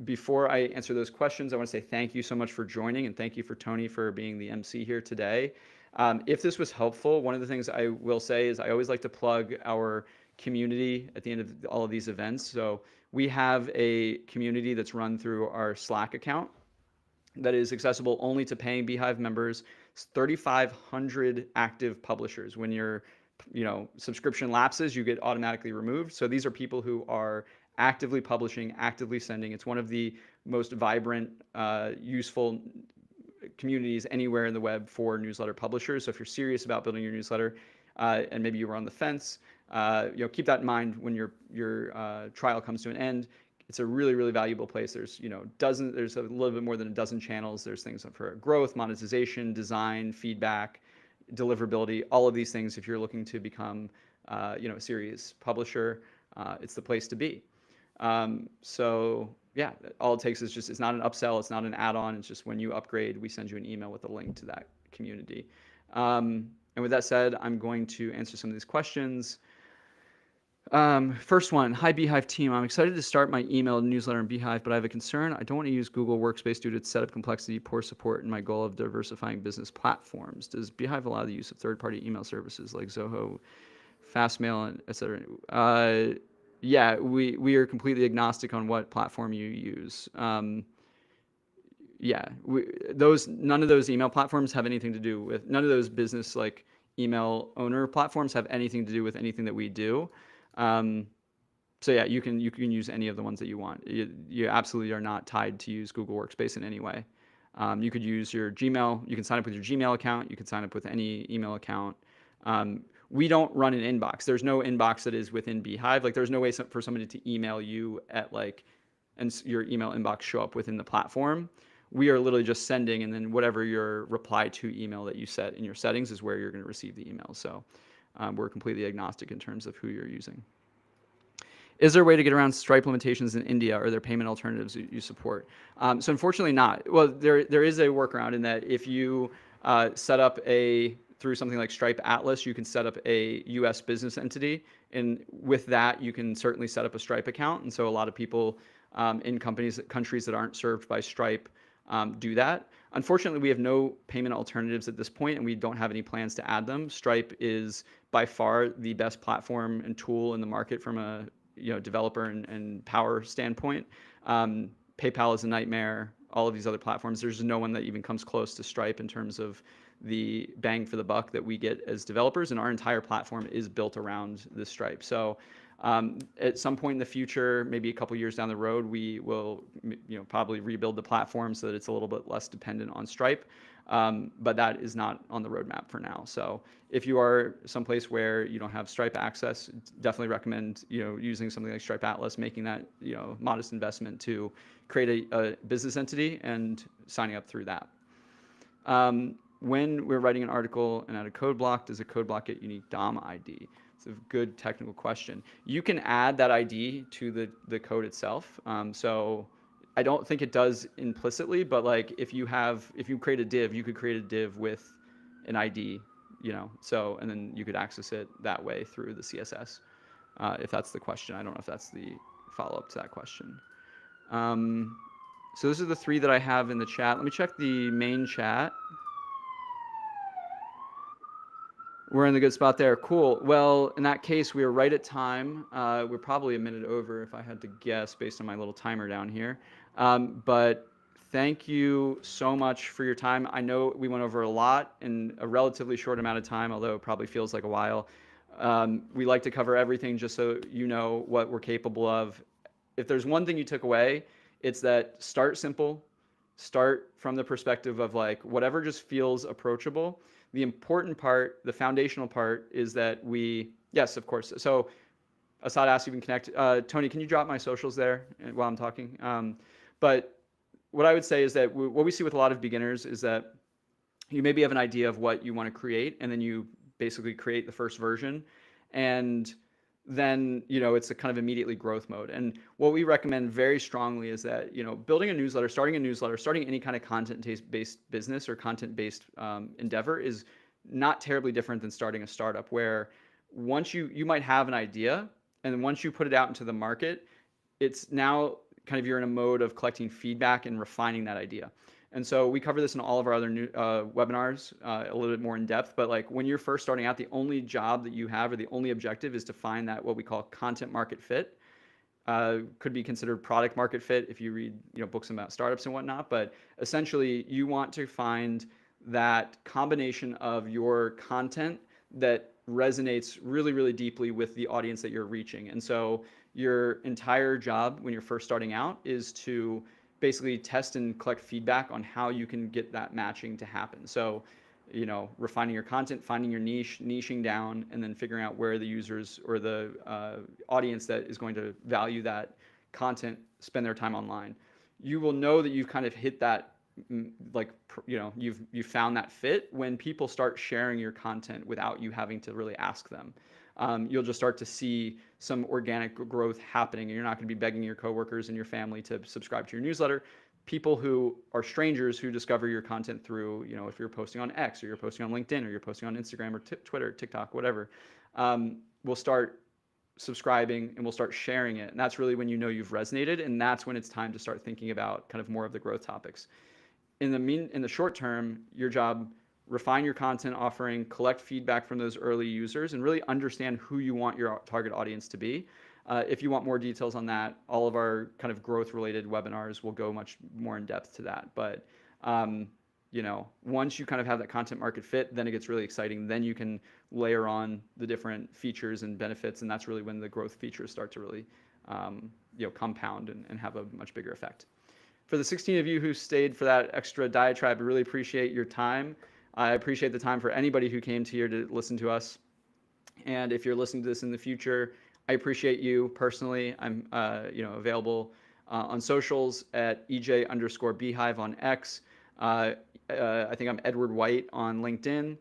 Before I answer those questions, I want to say thank you so much for joining, and thank you for Tony for being the MC here today. If this was helpful, one of the things I will say is I always like to plug our community at the end of all of these events. So we have a community that's run through our Slack account that is accessible only to paying beehiiv members. It's 3,500 active publishers. When your subscription lapses, you get automatically removed. So these are people who are actively publishing, actively sending. It's one of the most vibrant, useful communities anywhere in the web for newsletter publishers. So if you're serious about building your newsletter, and maybe you were on the fence, keep that in mind when your trial comes to an end. It's a really, really valuable place. There's there's a little bit more than a dozen channels. There's things for growth, monetization, design, feedback, deliverability, all of these things. If you're looking to become a serious publisher, it's the place to be. So yeah, all it takes is it's not an upsell, it's not an add-on. It's just when you upgrade, we send you an email with a link to that community. And with that said, I'm going to answer some of these questions. First one, hi beehiiv team. I'm excited to start my email newsletter in beehiiv, but I have a concern. I don't want to use Google Workspace due to its setup complexity, poor support, and my goal of diversifying business platforms. Does beehiiv allow the use of third-party email services like Zoho, Fastmail, and etc.? Yeah, we are completely agnostic on what platform you use. Yeah, none of those email platforms have anything to do with, none of those business like email owner platforms have anything to do with anything that we do. So yeah, you can use any of the ones that you want. You absolutely are not tied to use Google Workspace in any way. You could use your Gmail. You can sign up with your Gmail account. You can sign up with any email account. We don't run an inbox. There's no inbox that is within beehiiv. Like there's no way for somebody to email you and your email inbox show up within the platform. We are literally just sending, and then whatever your reply to email that you set in your settings is where you're going to receive the email. So we're completely agnostic in terms of who you're using. Is there a way to get around Stripe limitations in India? Or are there payment alternatives you support? So unfortunately not. Well, there is a workaround in that if you set up through something like Stripe Atlas, you can set up a US business entity. And with that, you can certainly set up a Stripe account. And so a lot of people in countries that aren't served by Stripe do that. Unfortunately, we have no payment alternatives at this point, and we don't have any plans to add them. Stripe is by far the best platform and tool in the market from a developer and power standpoint. PayPal is a nightmare. All of these other platforms, there's no one that even comes close to Stripe in terms of the bang for the buck that we get as developers, and our entire platform is built around this Stripe. So at some point in the future, maybe a couple years down the road, we will probably rebuild the platform so that it's a little bit less dependent on Stripe. But that is not on the roadmap for now. So if you are someplace where you don't have Stripe access, definitely recommend using something like Stripe Atlas, making that modest investment to create a business entity and signing up through that. When we're writing an article and add a code block, does a code block get unique DOM ID? It's a good technical question. You can add that ID to the code itself. So I don't think it does implicitly, but like if you create a div, you could create a div with an ID, and then you could access it that way through the CSS. If that's the question. I don't know if that's the follow-up to that question. So those are the three that I have in the chat. Let me check the main chat. We're in the good spot there. Cool. Well, in that case, we are right at time. We're probably a minute over if I had to guess based on my little timer down here. But thank you so much for your time. I know we went over a lot in a relatively short amount of time, although it probably feels like a while. We like to cover everything just so you know what we're capable of. If there's one thing you took away, it's that start simple. Start from the perspective of like whatever just feels approachable. The important part, the foundational part, is that yes, of course. So Assad asked if you can connect. Tony, can you drop my socials there while I'm talking? But what I would say is that what we see with a lot of beginners is that you maybe have an idea of what you want to create, and then you basically create the first version. And then it's a kind of immediately growth mode. And what we recommend very strongly is that building a newsletter, starting any kind of content-based business or content-based endeavor is not terribly different than starting a startup, where once you might have an idea, and then once you put it out into the market, it's now kind of you're in a mode of collecting feedback and refining that idea. And so we cover this in all of our other new webinars a little bit more in depth. But like when you're first starting out, the only job that you have or the only objective is to find that what we call content market fit. Could be considered product market fit if you read books about startups and whatnot. But essentially, you want to find that combination of your content that resonates really, really deeply with the audience that you're reaching. And so your entire job when you're first starting out is to basically test and collect feedback on how you can get that matching to happen. So, refining your content, finding your niche, niching down, and then figuring out where the users or the audience that is going to value that content spend their time online. You will know that you've kind of hit that, you've found that fit when people start sharing your content without you having to really ask them. You'll just start to see some organic growth happening, and you're not going to be begging your coworkers and your family to subscribe to your newsletter. People who are strangers who discover your content through, if you're posting on X or you're posting on LinkedIn or you're posting on Instagram or Twitter, TikTok, whatever, will start subscribing and will start sharing it. And that's really when you've resonated, and that's when it's time to start thinking about kind of more of the growth topics. In the short term, your job, refine your content offering, collect feedback from those early users, and really understand who you want your target audience to be. If you want more details on that, all of our kind of growth-related webinars will go much more in depth to that. But once you kind of have that content market fit, then it gets really exciting. Then you can layer on the different features and benefits, and that's really when the growth features start to really compound and have a much bigger effect. For the 16 of you who stayed for that extra diatribe, I really appreciate your time. I appreciate the time for anybody who came to here to listen to us. And if you're listening to this in the future, I appreciate you personally. I'm available on socials at EJ_beehiiv on X. I think I'm Edward White on LinkedIn.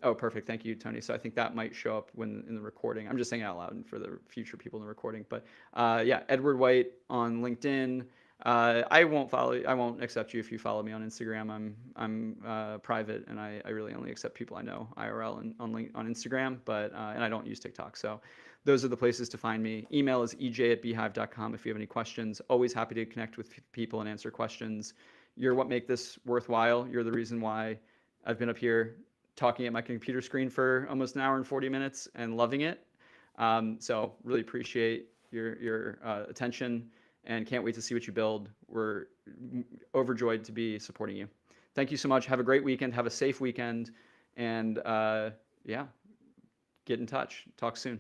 Oh, perfect. Thank you, Tony. So I think that might show up in the recording. I'm just saying it out loud for the future people in the recording. But yeah, Edward White on LinkedIn. I won't accept you if you follow me on Instagram. I'm private, and I really only accept people I know IRL and on Instagram, but and I don't use TikTok. So those are the places to find me. Email is ej@beehiiv.com if you have any questions. Always happy to connect with people and answer questions. You're what make this worthwhile. You're the reason why I've been up here talking at my computer screen for almost an hour and 40 minutes and loving it. So really appreciate your attention, and can't wait to see what you build. We're overjoyed to be supporting you. Thank you so much. Have a great weekend. Have a safe weekend. And yeah, get in touch. Talk soon.